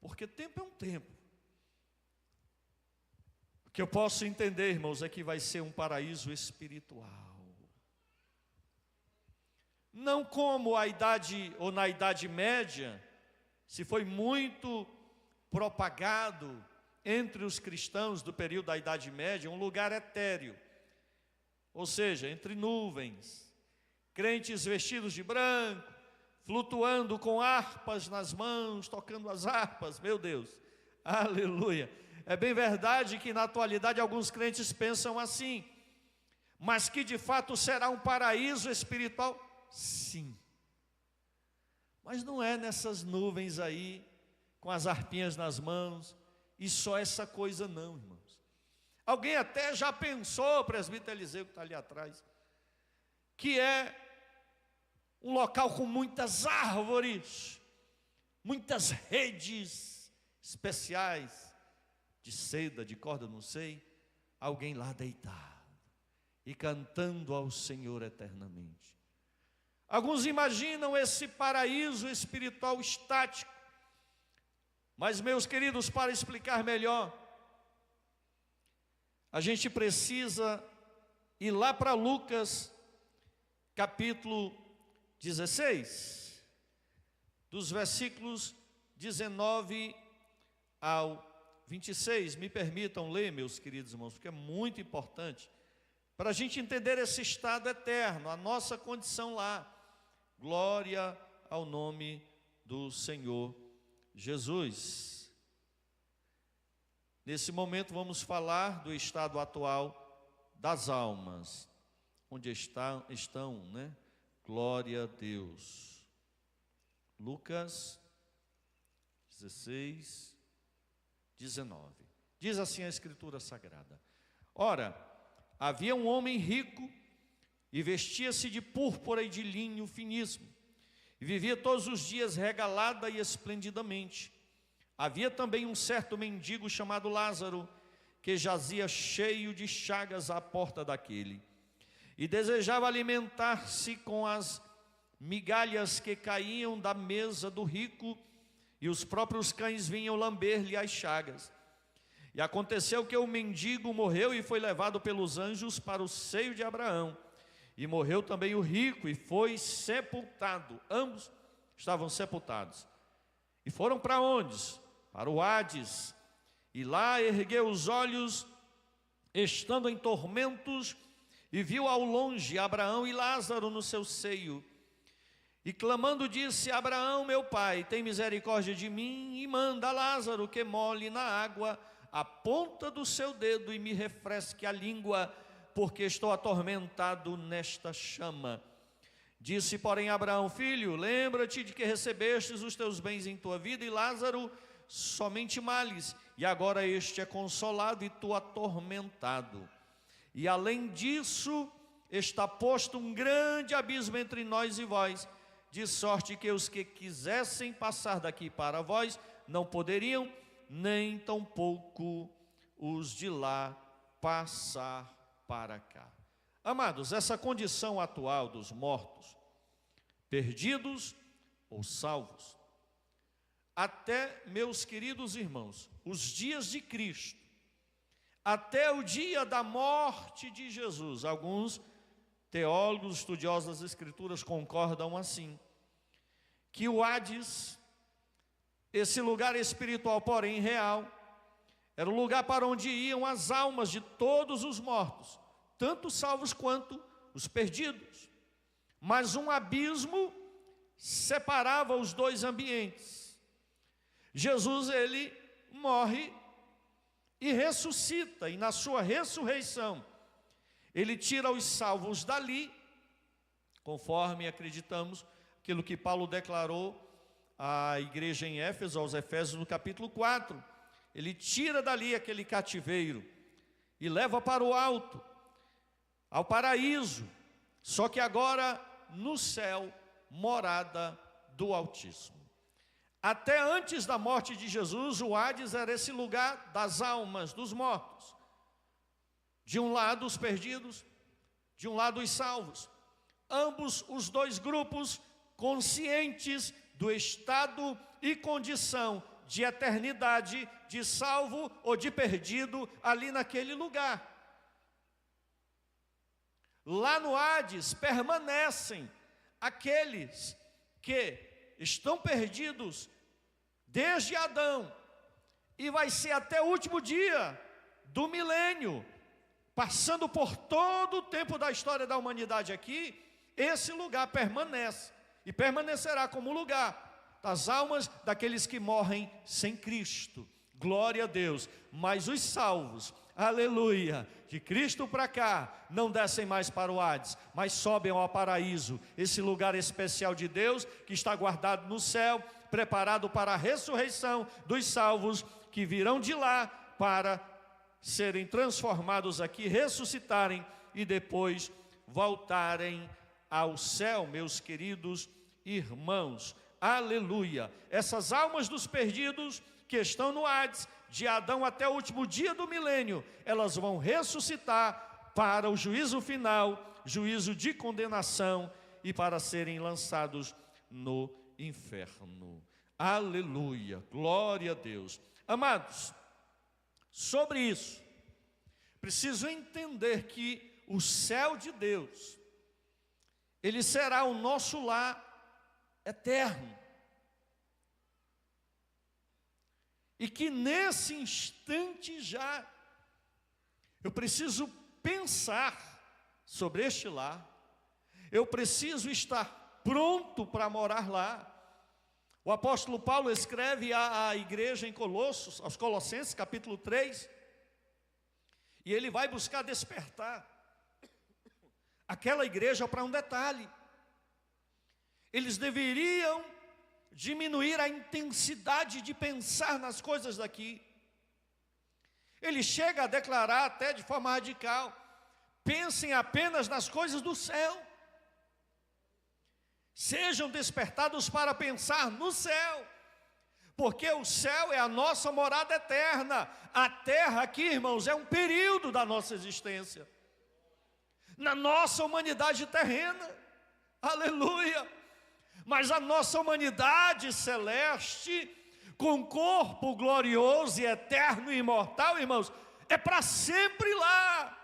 porque tempo é um tempo. O que eu posso entender, irmãos, é que vai ser um paraíso espiritual. Não como a idade, ou na Idade Média, se foi muito propagado entre os cristãos do período da Idade Média, um lugar etéreo, ou seja, entre nuvens, crentes vestidos de branco, flutuando com harpas nas mãos, tocando as harpas, meu Deus, aleluia. É bem verdade que na atualidade alguns crentes pensam assim, mas que de fato será um paraíso espiritual, sim. Mas não é nessas nuvens aí, com as harpinhas nas mãos, e só essa coisa não, irmãos. Alguém até já pensou, presbítero Eliseu que está ali atrás, que é um local com muitas árvores, muitas redes especiais, de seda, de corda, não sei, alguém lá deitado e cantando ao Senhor eternamente. Alguns imaginam esse paraíso espiritual estático, mas, meus queridos, para explicar melhor, a gente precisa ir lá para Lucas, capítulo 16, dos versículos 19 ao 26, me permitam ler, meus queridos irmãos, porque é muito importante, para a gente entender esse estado eterno, a nossa condição lá. Glória ao nome do Senhor Jesus. Nesse momento vamos falar do estado atual das almas, onde estão, né? Glória a Deus. Lucas 16, 19. Diz assim a Escritura Sagrada: Ora, havia um homem rico e vestia-se de púrpura e de linho finíssimo, e vivia todos os dias regalada e esplendidamente. Havia também um certo mendigo chamado Lázaro, que jazia cheio de chagas à porta daquele, e desejava alimentar-se com as migalhas que caíam da mesa do rico, e os próprios cães vinham lamber-lhe as chagas. E aconteceu que o mendigo morreu e foi levado pelos anjos para o seio de Abraão. E morreu também o rico e foi sepultado. Ambos estavam sepultados. E foram para onde? Para o Hades. E lá ergueu os olhos, estando em tormentos, e viu ao longe Abraão e Lázaro no seu seio. E clamando disse: Abraão, meu pai, tem misericórdia de mim, e manda Lázaro que molhe na água a ponta do seu dedo e me refresque a língua, porque estou atormentado nesta chama. Disse, porém, Abraão: filho, lembra-te de que recebestes os teus bens em tua vida, e Lázaro somente males, e agora este é consolado e tu atormentado. E além disso, está posto um grande abismo entre nós e vós, de sorte que os que quisessem passar daqui para vós não poderiam, nem tampouco os de lá passar para cá. Amados, essa condição atual dos mortos, perdidos ou salvos, até, meus queridos irmãos, os dias de Cristo, até o dia da morte de Jesus, alguns teólogos, estudiosos das Escrituras concordam assim, que o Hades, esse lugar espiritual, porém real, era o lugar para onde iam as almas de todos os mortos, tanto os salvos quanto os perdidos. Mas um abismo separava os dois ambientes. Jesus, ele morre e ressuscita, e na sua ressurreição, ele tira os salvos dali, conforme acreditamos, aquilo que Paulo declarou à igreja em Éfeso, aos Efésios, no capítulo 4. Ele tira dali aquele cativeiro e leva para o alto, ao paraíso, só que agora no céu, morada do Altíssimo. Até antes da morte de Jesus, o Hades era esse lugar das almas, dos mortos. De um lado os perdidos, de um lado os salvos. Ambos os dois grupos conscientes do estado e condição de eternidade, de salvo ou de perdido ali naquele lugar. Lá no Hades permanecem aqueles que estão perdidos desde Adão, e vai ser até o último dia do milênio, passando por todo o tempo da história da humanidade aqui. Esse lugar permanece, e permanecerá como lugar das almas daqueles que morrem sem Cristo. Glória a Deus. Mas os salvos, aleluia, de Cristo para cá, não descem mais para o Hades, mas sobem ao paraíso, esse lugar especial de Deus, que está guardado no céu, preparado para a ressurreição dos salvos, que virão de lá para serem transformados aqui, ressuscitarem e depois voltarem ao céu, meus queridos irmãos. Aleluia. Essas almas dos perdidos que estão no Hades, de Adão até o último dia do milênio, elas vão ressuscitar para o juízo final, juízo de condenação, e para serem lançados no inferno. Aleluia, glória a Deus. Amados, sobre isso, preciso entender que o céu de Deus, ele será o nosso lar eterno. E que nesse instante já, eu preciso pensar sobre este lar, eu preciso estar pronto para morar lá. O apóstolo Paulo escreve à igreja em Colossos, aos Colossenses, capítulo 3, e ele vai buscar despertar aquela igreja para um detalhe. Eles deveriam diminuir a intensidade de pensar nas coisas daqui. Ele chega a declarar até de forma radical: pensem apenas nas coisas do céu. Sejam despertados para pensar no céu, porque o céu é a nossa morada eterna. A terra aqui, irmãos, é um período da nossa existência, na nossa humanidade terrena. Aleluia. Mas a nossa humanidade celeste, com corpo glorioso e eterno e imortal, irmãos, é para sempre lá.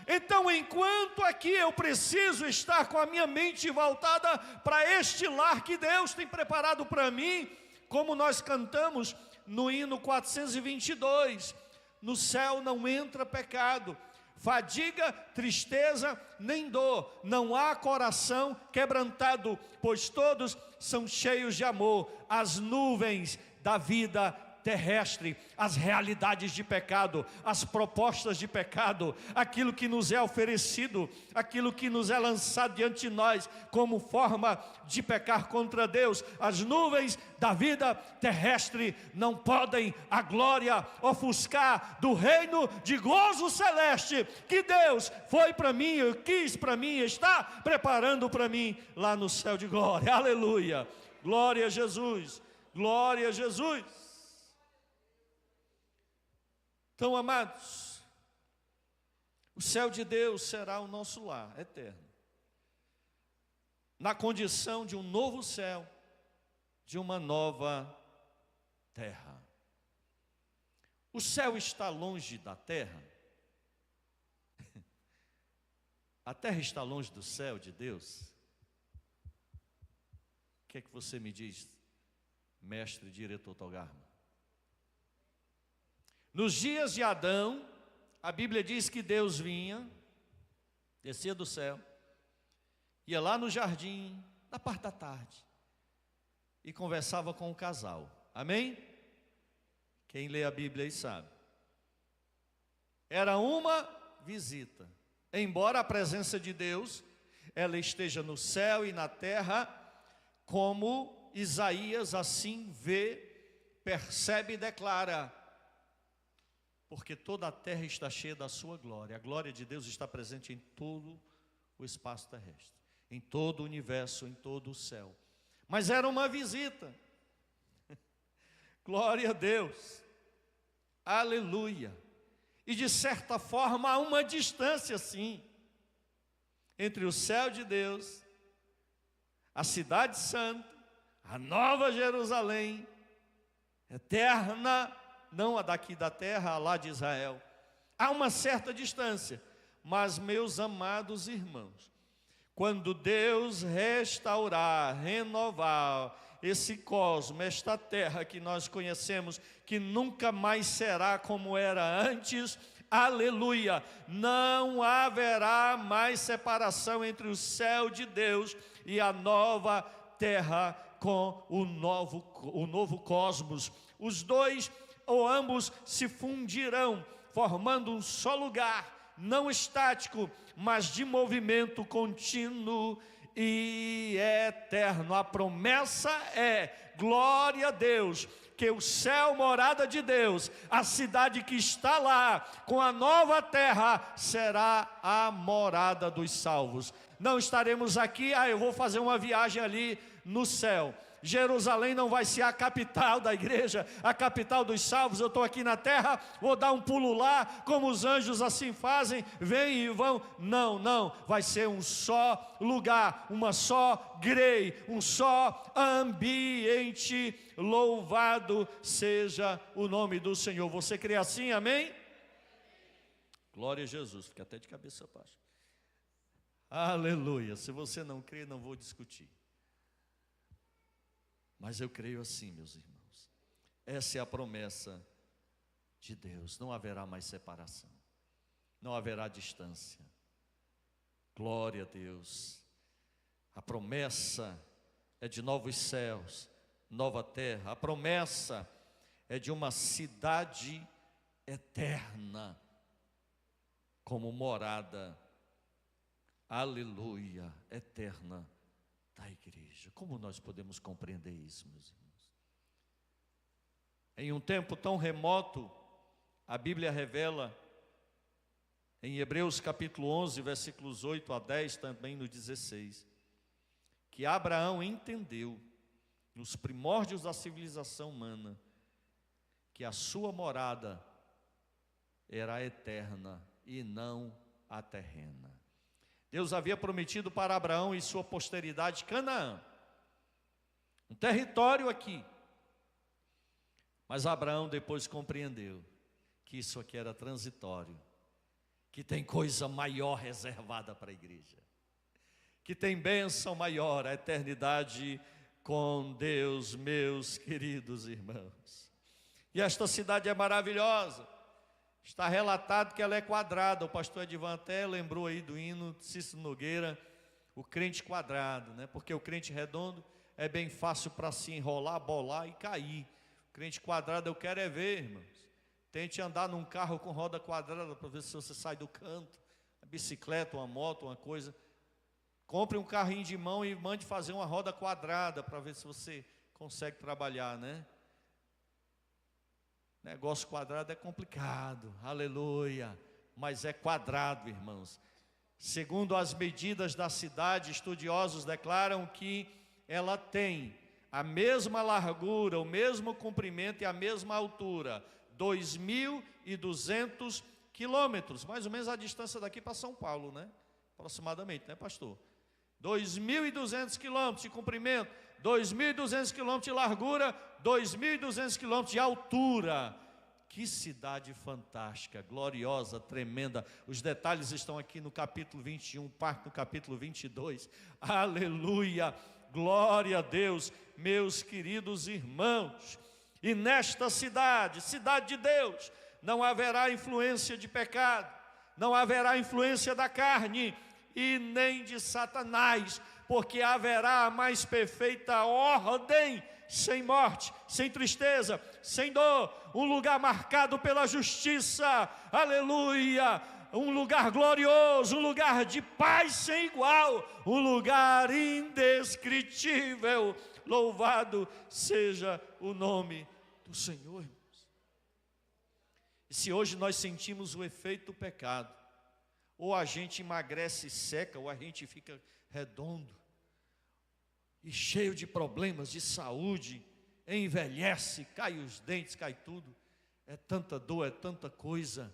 Então, enquanto aqui eu preciso estar com a minha mente voltada para este lar que Deus tem preparado para mim, como nós cantamos no hino 422, no céu não entra pecado, fadiga, tristeza, nem dor, não há coração quebrantado, pois todos são cheios de amor. As nuvens da vida terrestre, as realidades de pecado, as propostas de pecado, aquilo que nos é oferecido, aquilo que nos é lançado diante de nós como forma de pecar contra Deus, as nuvens da vida terrestre não podem a glória ofuscar do reino de gozo celeste que Deus foi para mim, quis para mim, está preparando para mim lá no céu de glória. Aleluia, glória a Jesus, glória a Jesus. Então, amados, o céu de Deus será o nosso lar eterno, na condição de um novo céu, de uma nova terra. O céu está longe da terra? A terra está longe do céu de Deus? O que é que você me diz, mestre diretor Togarma? Nos dias de Adão, a Bíblia diz que Deus vinha, descia do céu, ia lá no jardim, na parte da tarde, e conversava com o casal. Amém? Quem lê a Bíblia aí sabe. Era uma visita. Embora a presença de Deus, ela esteja no céu e na terra, como Isaías assim vê, percebe e declara: porque toda a terra está cheia da sua glória. A glória de Deus está presente em todo o espaço terrestre, em todo o universo, em todo o céu. Mas era uma visita. Glória a Deus. Aleluia. E de certa forma há uma distância sim entre o céu de Deus, a cidade santa, a nova Jerusalém, eterna, não a daqui da terra, a lá de Israel. Há uma certa distância. Mas, meus amados irmãos, quando Deus restaurar, renovar esse cosmos, esta terra que nós conhecemos, que nunca mais será como era antes, aleluia, não haverá mais separação entre o céu de Deus e a nova terra com o novo cosmos. Os dois ou ambos se fundirão, formando um só lugar, não estático, mas de movimento contínuo e eterno. A promessa é, glória a Deus, que o céu, morada de Deus, a cidade que está lá, com a nova terra, será a morada dos salvos. Não estaremos aqui, eu vou fazer uma viagem ali no céu. Jerusalém não vai ser a capital da igreja, a capital dos salvos. Eu estou aqui na terra, vou dar um pulo lá, como os anjos assim fazem, vêm e vão. Não, não, vai ser um só lugar, uma só grei, um só ambiente. Louvado seja o nome do Senhor. Você crê assim, amém? Glória a Jesus, fica até de cabeça baixa. Aleluia. Se você não crê, não vou discutir. Mas eu creio assim, meus irmãos. Essa é a promessa de Deus. Não haverá mais separação. Não haverá distância. Glória a Deus. A promessa é de novos céus, nova terra. A promessa é de uma cidade eterna como morada. Aleluia, eterna da igreja. Como nós podemos compreender isso, meus irmãos? Em um tempo tão remoto, a Bíblia revela em Hebreus capítulo 11, versículos 8 a 10, também no 16, que Abraão entendeu, nos primórdios da civilização humana, que a sua morada era eterna e não a terrena. Deus havia prometido para Abraão e sua posteridade Canaã, um território aqui. Mas Abraão depois compreendeu que isso aqui era transitório, que tem coisa maior reservada para a igreja, que tem bênção maior, a eternidade com Deus, meus queridos irmãos. E esta cidade é maravilhosa. Está relatado que ela é quadrada. O pastor Edivan até lembrou aí do hino de Cícero Nogueira, o crente quadrado, né? Porque o crente redondo é bem fácil para se enrolar, bolar e cair. O crente quadrado eu quero é ver, irmãos. Tente andar num carro com roda quadrada para ver se você sai do canto. Uma bicicleta, uma moto, uma coisa. Compre um carrinho de mão e mande fazer uma roda quadrada para ver se você consegue trabalhar, né? Negócio quadrado é complicado, aleluia, mas é quadrado, irmãos. Segundo as medidas da cidade, estudiosos declaram que ela tem a mesma largura, o mesmo comprimento e a mesma altura, 2.200 quilômetros, mais ou menos a distância daqui para São Paulo, né? Aproximadamente, né, pastor? 2.200 quilômetros de comprimento, 2.200 quilômetros de largura, 2.200 quilômetros de altura. Que cidade fantástica, gloriosa, tremenda. Os detalhes estão aqui no capítulo 21, parte do capítulo 22. Aleluia, glória a Deus, meus queridos irmãos. E nesta cidade, cidade de Deus, não haverá influência de pecado, não haverá influência da carne e nem de Satanás, porque haverá a mais perfeita ordem, sem morte, sem tristeza, sem dor, um lugar marcado pela justiça, aleluia, um lugar glorioso, um lugar de paz sem igual, um lugar indescritível, louvado seja o nome do Senhor, irmãos. E se hoje nós sentimos o efeito do pecado, ou a gente emagrece e seca, ou a gente fica redondo, e cheio de problemas de saúde, envelhece, cai os dentes, cai tudo, é tanta dor, é tanta coisa.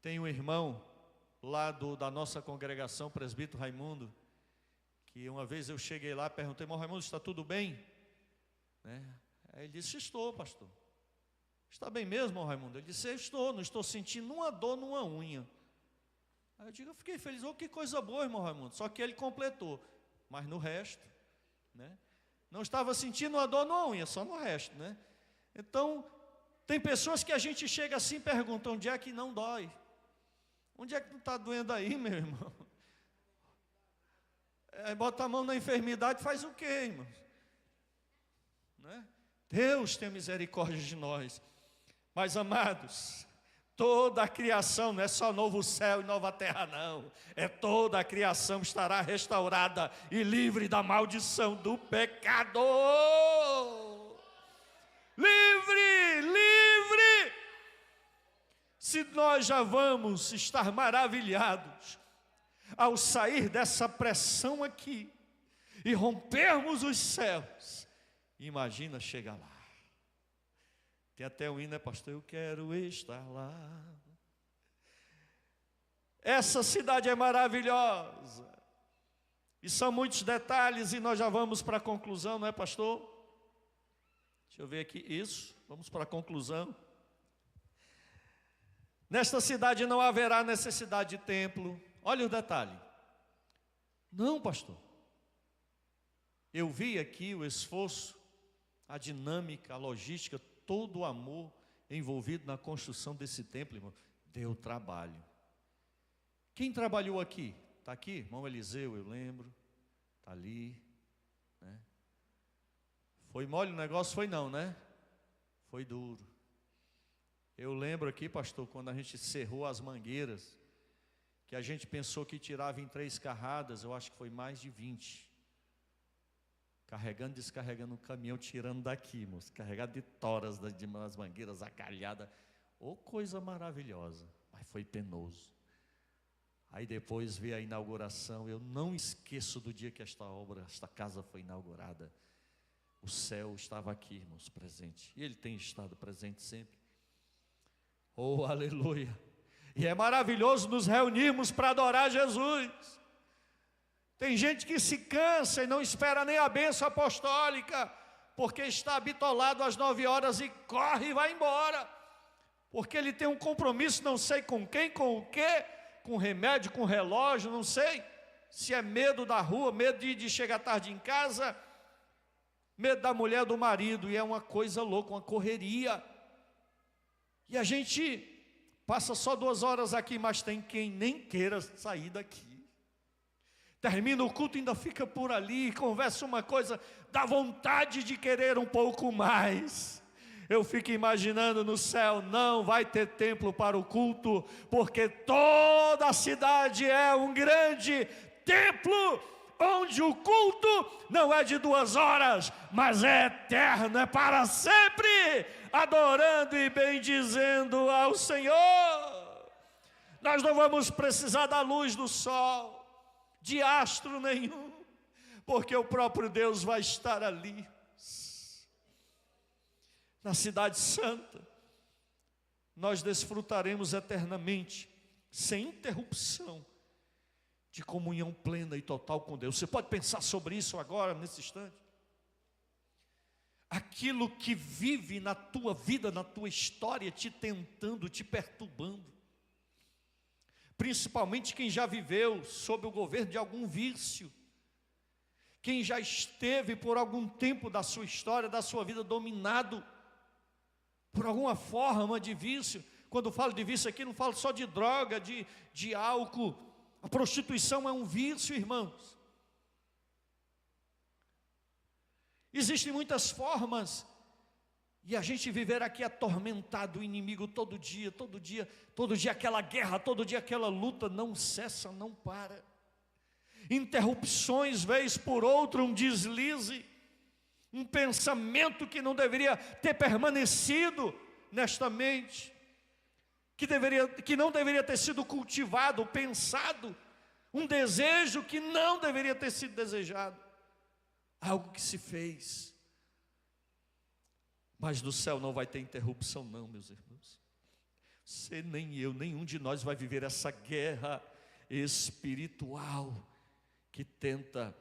Tem um irmão lá da nossa congregação, presbítero Raimundo, que uma vez eu cheguei lá, perguntei: irmão Raimundo, está tudo bem? Aí ele disse: estou, pastor. Está bem mesmo, irmão Raimundo? Ele disse: eu estou, não estou sentindo uma dor numa unha. Aí eu fiquei feliz: oh, que coisa boa, irmão Raimundo. Só que ele completou: mas no resto, não estava sentindo uma dor na unha, só no resto, Então, tem pessoas que a gente chega assim e pergunta: onde é que não dói? Onde é que não está doendo aí, meu irmão? Bota a mão na enfermidade, faz o quê, irmão? Deus tem misericórdia de nós. Mas, amados, toda a criação, não é só novo céu e nova terra, não. É toda a criação estará restaurada e livre da maldição do pecado. Livre, livre. Se nós já vamos estar maravilhados ao sair dessa pressão aqui e rompermos os céus, imagina chegar lá. Tem até um hino, pastor? Eu quero estar lá. Essa cidade é maravilhosa. E são muitos detalhes e nós já vamos para a conclusão, não é, pastor? Deixa eu ver aqui, isso. Vamos para a conclusão. Nesta cidade não haverá necessidade de templo. Olha o detalhe. Não, pastor. Eu vi aqui o esforço, a dinâmica, a logística, todo o amor envolvido na construção desse templo, irmão. Deu trabalho. Quem trabalhou aqui? Está aqui? Irmão Eliseu, eu lembro. Está ali. Foi mole o negócio? Foi não, Foi duro. Eu lembro aqui, pastor, quando a gente cerrou as mangueiras, que a gente pensou que tirava em 3 carradas, eu acho que foi mais de 20. Carregando e descarregando um caminhão, tirando daqui, moço, carregado de toras das mangueiras, acalhada. Oh, coisa maravilhosa, mas foi penoso. Aí depois veio a inauguração. Eu não esqueço do dia que esta casa foi inaugurada. O céu estava aqui, irmãos, presente. E ele tem estado presente sempre. Oh, aleluia. E é maravilhoso nos reunirmos para adorar Jesus. Tem gente que se cansa e não espera nem a bênção apostólica, porque está bitolado às 9 horas e corre e vai embora. Porque ele tem um compromisso, não sei com quem, com o quê, com remédio, com relógio, não sei. Se é medo da rua, medo de chegar tarde em casa, medo da mulher, do marido, e é uma coisa louca, uma correria. E a gente passa só 2 horas aqui, mas tem quem nem queira sair daqui. Termina o culto, ainda fica por ali, conversa uma coisa, dá vontade de querer um pouco mais. Eu fico imaginando no céu, não vai ter templo para o culto, porque toda a cidade é um grande templo, onde o culto não é de 2 horas, mas é eterno, é para sempre, adorando e bendizendo ao Senhor. Nós não vamos precisar da luz do sol, de astro nenhum, porque o próprio Deus vai estar ali, na cidade santa. Nós desfrutaremos eternamente, sem interrupção, de comunhão plena e total com Deus. Você pode pensar sobre isso agora, nesse instante? Aquilo que vive na tua vida, na tua história, te tentando, te perturbando. Principalmente quem já viveu sob o governo de algum vício. Quem já esteve por algum tempo da sua história, da sua vida, dominado por alguma forma de vício. Quando falo de vício aqui, não falo só de droga, de álcool. A prostituição é um vício, irmãos. Existem muitas formas. E a gente viver aqui atormentado, o inimigo todo dia, aquela guerra, todo dia aquela luta, não cessa, não para. Interrupções, vez por outra, um deslize. um pensamento que não deveria ter permanecido nesta mente, que não deveria ter sido cultivado, pensado, um desejo que não deveria ter sido desejado, algo que se fez. Mas no céu não vai ter interrupção não, meus irmãos. Você, nem eu, nenhum de nós vai viver essa guerra espiritual que tenta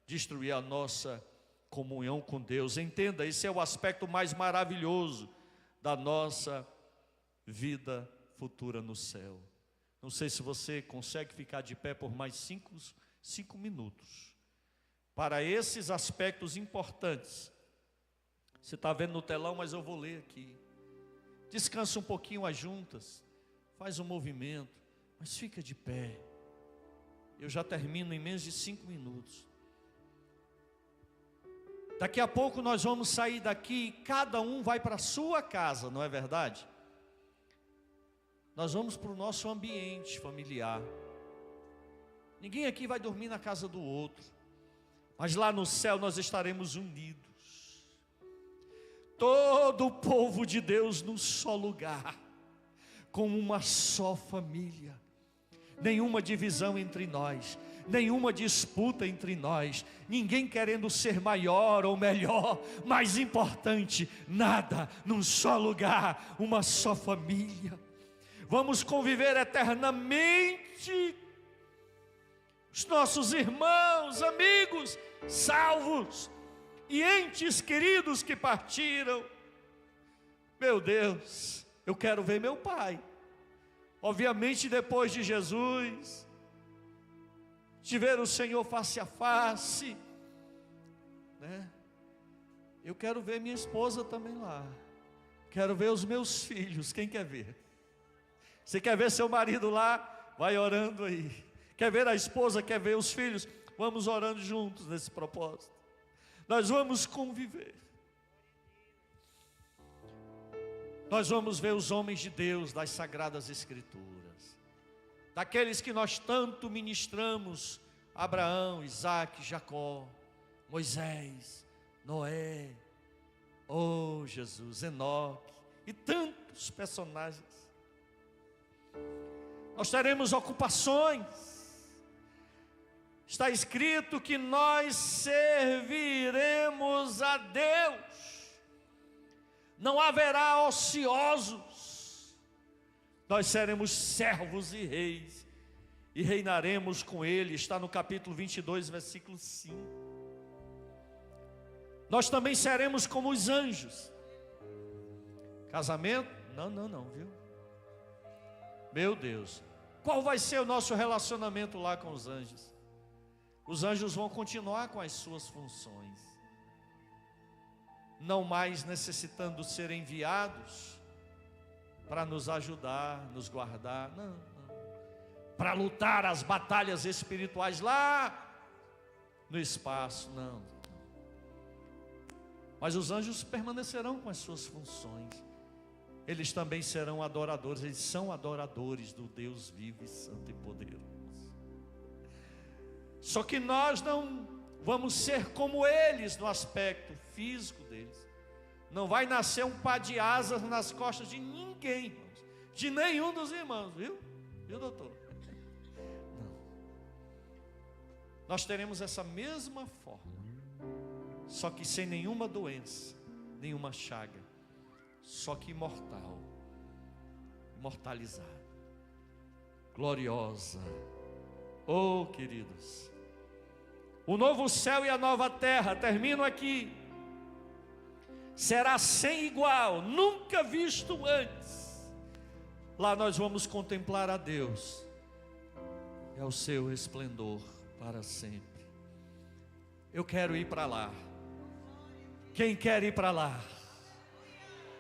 destruir a nossa comunhão com Deus. Entenda, esse é o aspecto mais maravilhoso da nossa vida futura no céu. Não sei se você consegue ficar de pé por mais 5 minutos para esses aspectos importantes. Você está vendo no telão, mas eu vou ler aqui. Descansa um pouquinho as juntas, faz um movimento, mas fica de pé. Eu já termino em menos de 5 minutos. Daqui a pouco nós vamos sair daqui e cada um vai para a sua casa, não é verdade? Nós vamos para o nosso ambiente familiar. Ninguém aqui vai dormir na casa do outro, mas lá no céu nós estaremos unidos. Todo o povo de Deus num só lugar, como uma só família. Nenhuma divisão entre nós, nenhuma disputa entre nós, ninguém querendo ser maior ou melhor, mais importante, nada, num só lugar, uma só família. Vamos conviver eternamente. Os nossos irmãos, amigos, salvos e entes queridos que partiram. Meu Deus, eu quero ver meu pai. Obviamente depois de Jesus, de ver o Senhor face a face, né? Eu quero ver minha esposa também lá. Quero ver os meus filhos. Quem quer ver? Você quer ver seu marido lá? Vai orando aí. Quer ver a esposa? Quer ver os filhos? Vamos orando juntos nesse propósito. Nós vamos conviver. Nós vamos ver os homens de Deus das Sagradas Escrituras, daqueles que nós tanto ministramos: Abraão, Isaque, Jacó, Moisés, Noé, oh Jesus, Enoque e tantos personagens. Nós teremos ocupações. Está escrito que nós serviremos a Deus. Não haverá ociosos. Nós seremos servos e reis, e reinaremos com Ele. Está no capítulo 22, versículo 5. Nós também seremos como os anjos. Casamento? Não, viu? Meu Deus, qual vai ser o nosso relacionamento lá com os anjos? Os anjos vão continuar com as suas funções, não mais necessitando ser enviados para nos ajudar, nos guardar, não. Para lutar as batalhas espirituais lá no espaço, não. Mas os anjos permanecerão com as suas funções. Eles também serão adoradores, eles são adoradores do Deus vivo e santo e poderoso. Só que nós não vamos ser como eles no aspecto físico deles. Não vai nascer um par de asas nas costas de ninguém, irmãos, de nenhum dos irmãos, viu? Viu, doutor? Não. Nós teremos essa mesma forma, só que sem nenhuma doença, nenhuma chaga, só que imortal, imortalizada, gloriosa. Oh, queridos, o novo céu e a nova terra, termino aqui, será sem igual, nunca visto antes. Lá nós vamos contemplar a Deus, é o seu esplendor para sempre. Eu quero ir para lá. Quem quer ir para lá?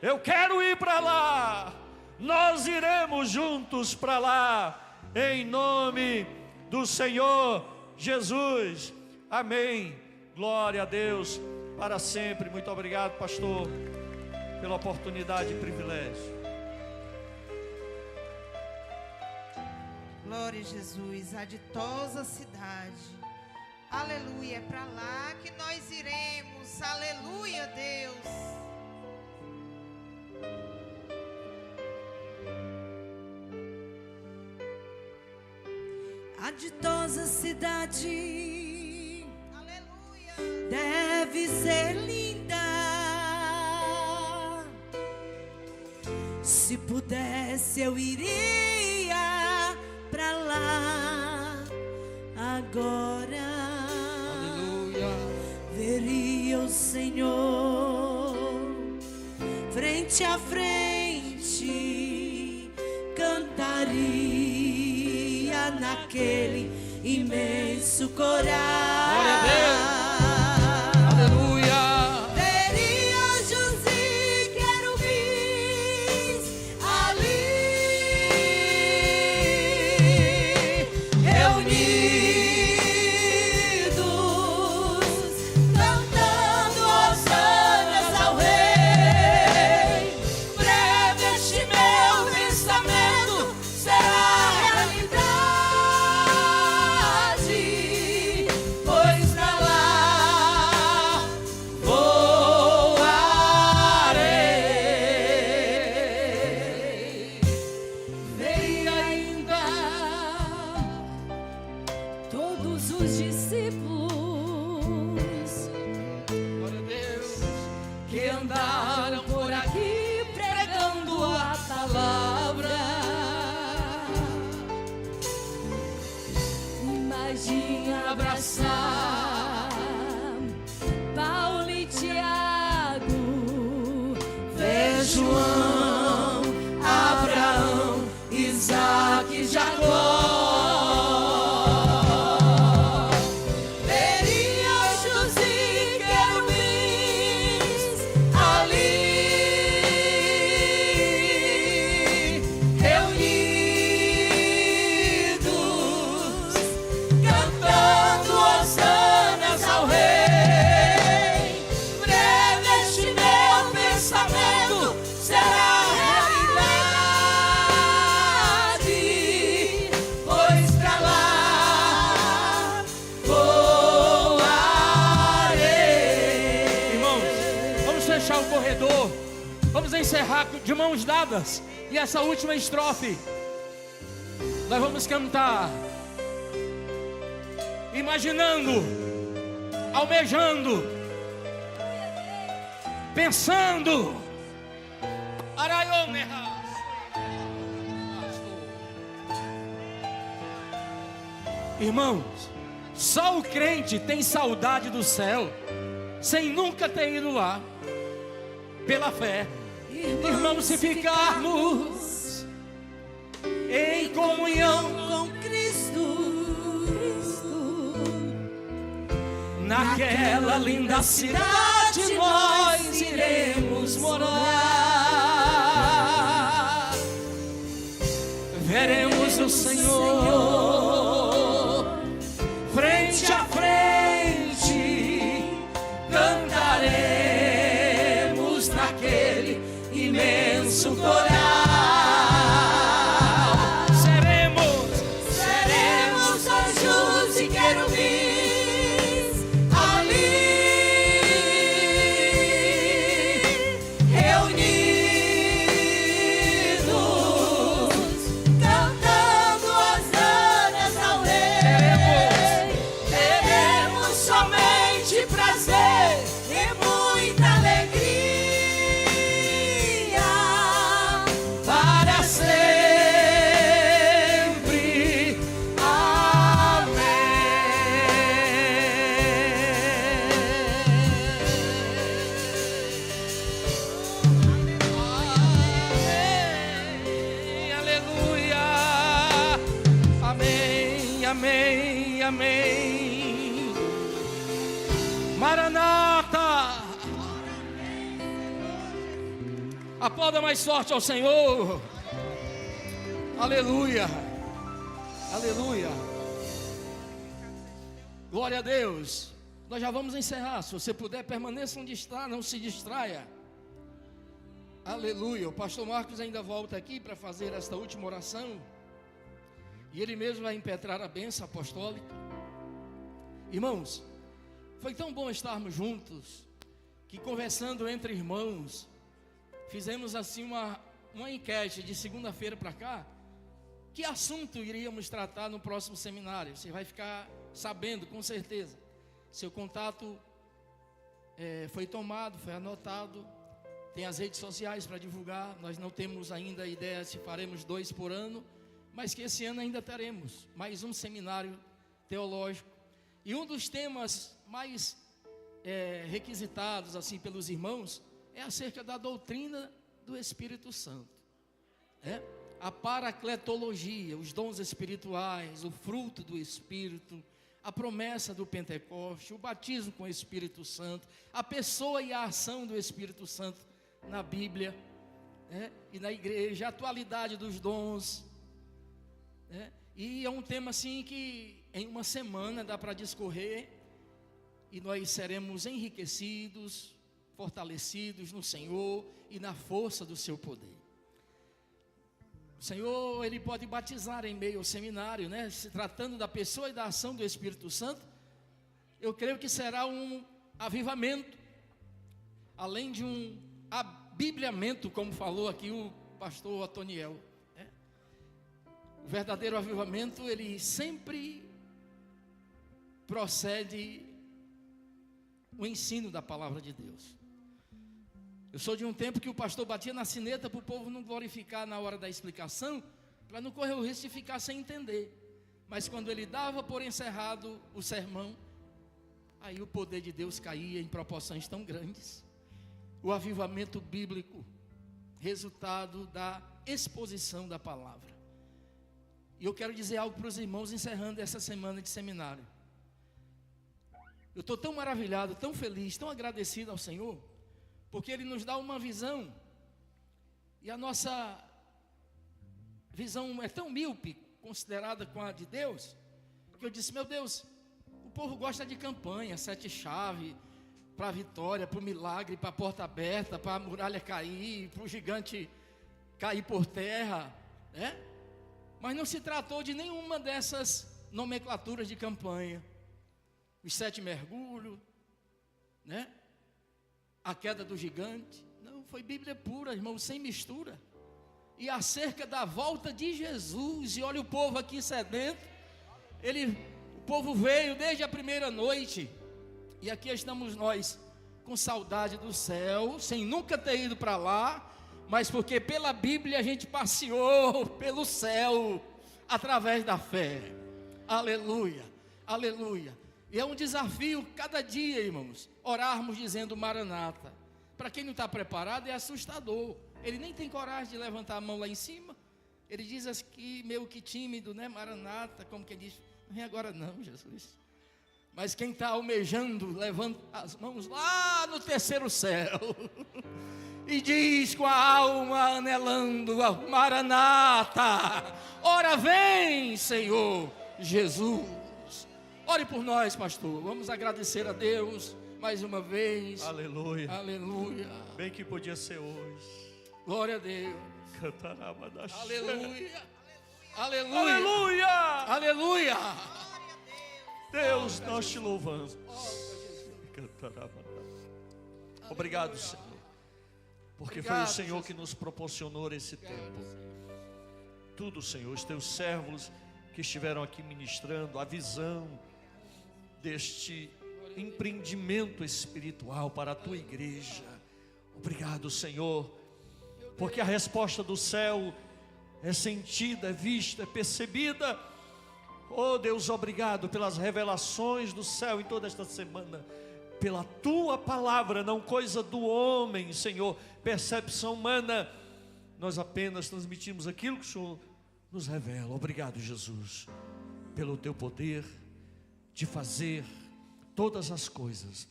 Eu quero ir para lá. Nós iremos juntos para lá, em nome do Senhor Jesus. Amém. Glória a Deus para sempre. Muito obrigado, pastor, pela oportunidade e privilégio. Glória a Jesus. A ditosa cidade, Aleluia, é para lá que nós iremos. Aleluia, Deus. A ditosa cidade, Aleluia, deve ser linda. Se pudesse eu iria pra lá agora. Aleluia. Veria o Senhor frente a frente, cantaria naquele imenso coral. Glória a Deus. Aleluia. Veria anjos e querubins ali reunidos, cantando hosanas ao Rei. Breve este meu pensamento será realidade, pois pra lá voarei. Veio ainda todos os discípulos Glória a Deus. que andaram por aqui pregando a palavra. Imagine abraçar Paulo e Tiago, ver João, Abraão, Isaac e Jacó. Veria anjos e querubins ali reunidos, cantando hosanas ao Rei. Breve este meu pensamento será realidade, pois pra lá voarei. Irmãos, vamos fechar o corredor. Vamos encerrar de mãos dadas. E essa última estrofe nós vamos cantar imaginando, almejando, pensando. Araionerras. Irmãos, só o crente tem saudade do céu, sem nunca ter ido lá, pela fé. Irmãos, se ficarmos em comunhão com Cristo, naquela linda cidade, nós iremos morar. Veremos o Senhor frente a frente, cantaremos naquele imenso coral. Seremos anjos e querubins ali reunidos, cantando hosanas ao Rei. Teremos somente prazer e muita alegria para sempre. Amém. Aleluia. Amém, amém, amém. Maranata. Aplauda mais forte ao Senhor. Aleluia. Aleluia. Glória a Deus. Nós já vamos encerrar. Se você puder, permaneça onde está, não se distraia. Aleluia. O pastor Marcos ainda volta aqui para fazer esta última oração. E ele mesmo vai impetrar a bênção apostólica. Irmãos, foi tão bom estarmos juntos, que conversando entre irmãos, fizemos assim uma enquete de segunda-feira para cá, que assunto iríamos tratar no próximo seminário. Você vai ficar sabendo, com certeza. Seu contato foi tomado, foi anotado. Tem as redes sociais para divulgar. Nós não temos ainda a ideia se faremos 2 por ano, mas que esse ano ainda teremos mais um seminário teológico. E um dos temas mais requisitados assim pelos irmãos é acerca da doutrina do Espírito Santo. A paracletologia, os dons espirituais, o fruto do Espírito, a promessa do Pentecoste, o batismo com o Espírito Santo, a pessoa e a ação do Espírito Santo na Bíblia, e na igreja, a atualidade dos dons, e é um tema assim que em uma semana dá para discorrer, e nós seremos enriquecidos, fortalecidos no Senhor e na força do seu poder. O Senhor, Ele pode batizar em meio ao seminário, se tratando da pessoa e da ação do Espírito Santo. Eu creio que será um avivamento, além de um abibliamento, como falou aqui o pastor Otoniel. O verdadeiro avivamento, ele sempre procede o ensino da palavra de Deus. Eu sou de um tempo que o pastor batia na sineta para o povo não glorificar na hora da explicação, para não correr o risco de ficar sem entender. Mas quando ele dava por encerrado o sermão, aí o poder de Deus caía em proporções tão grandes. O avivamento bíblico, resultado da exposição da palavra. E eu quero dizer algo para os irmãos, encerrando essa semana de seminário. Eu estou tão maravilhado, tão feliz, tão agradecido ao Senhor, porque Ele nos dá uma visão, e a nossa visão é tão míope, considerada com a de Deus, que eu disse, meu Deus, o povo gosta de campanha, 7 chaves, para a vitória, para o milagre, para a porta aberta, para a muralha cair, para o gigante cair por terra, mas não se tratou de nenhuma dessas nomenclaturas de campanha. Os 7 mergulhos, a queda do gigante. Não, foi Bíblia pura, irmão, sem mistura. E acerca da volta de Jesus, e olha o povo aqui sedento. O povo veio desde a primeira noite, e aqui estamos nós, com saudade do céu, sem nunca ter ido para lá, mas porque pela Bíblia a gente passeou pelo céu, através da fé. Aleluia, aleluia. E é um desafio cada dia, irmãos, orarmos dizendo Maranata. Para quem não está preparado é assustador. Ele nem tem coragem de levantar a mão lá em cima. Ele diz aqui meio que tímido, Maranata, como quem diz, não vem agora não, Jesus. Mas quem está almejando, levanta as mãos lá no terceiro céu. E diz com a alma anelando, Maranata, ora vem, Senhor Jesus. Ore por nós, pastor. Vamos agradecer a Deus mais uma vez. Aleluia. Aleluia. Bem que podia ser hoje. Glória a Deus. Aleluia. Aleluia. Aleluia. Aleluia. Deus, nós te louvamos. Obrigado, Senhor. Porque foi o Senhor que nos proporcionou esse tempo. Tudo, Senhor, os teus servos que estiveram aqui ministrando a visão deste empreendimento espiritual para a tua igreja. Obrigado, Senhor, porque a resposta do céu é sentida, é vista, é percebida. Oh Deus, obrigado pelas revelações do céu em toda esta semana, pela tua palavra, não coisa do homem, Senhor, percepção humana. Nós apenas transmitimos aquilo que o Senhor nos revela. Obrigado, Jesus, pelo teu poder de fazer todas as coisas.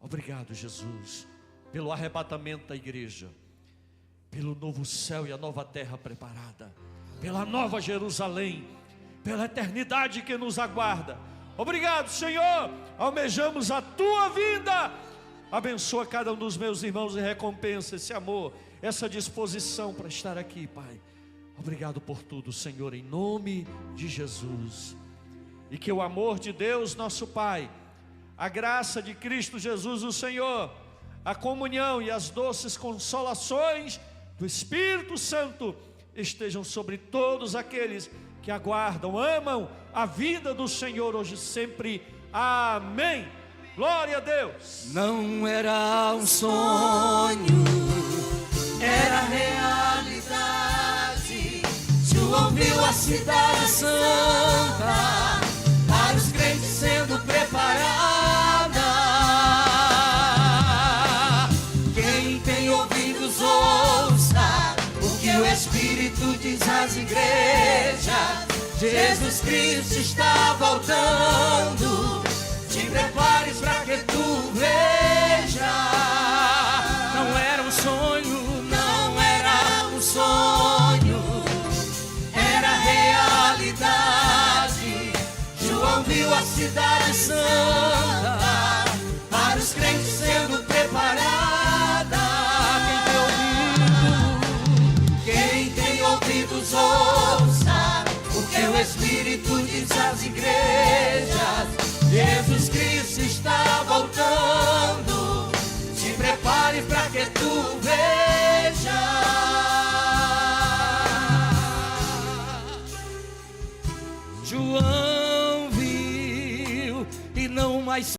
Obrigado, Jesus, pelo arrebatamento da igreja, pelo novo céu e a nova terra preparada, pela nova Jerusalém, pela eternidade que nos aguarda. Obrigado, Senhor, almejamos a tua vinda. Abençoa cada um dos meus irmãos e recompensa esse amor, essa disposição para estar aqui, Pai. Obrigado por tudo, Senhor, em nome de Jesus. e que o amor de Deus, nosso Pai, a graça de Cristo Jesus, o Senhor, a comunhão e as doces consolações do Espírito Santo estejam sobre todos aqueles que aguardam, amam a vida do Senhor hoje e sempre. Amém. Glória a Deus. Não era um sonho, era realidade. João viu a cidade santa, para os crentes sendo preparada. Quem tem ouvidos ouça o que o Espírito diz às igrejas. Jesus Cristo está voltando. Te prepares para que tu veja. Não era um sonho, não era um sonho, era realidade. João viu a cidade santa, para os crentes sendo preparada. Quem tem ouvidos ouça o que o Espírito diz às igrejas. Jesus Cristo está voltando. Se prepare para que tu veja. João viu e não mais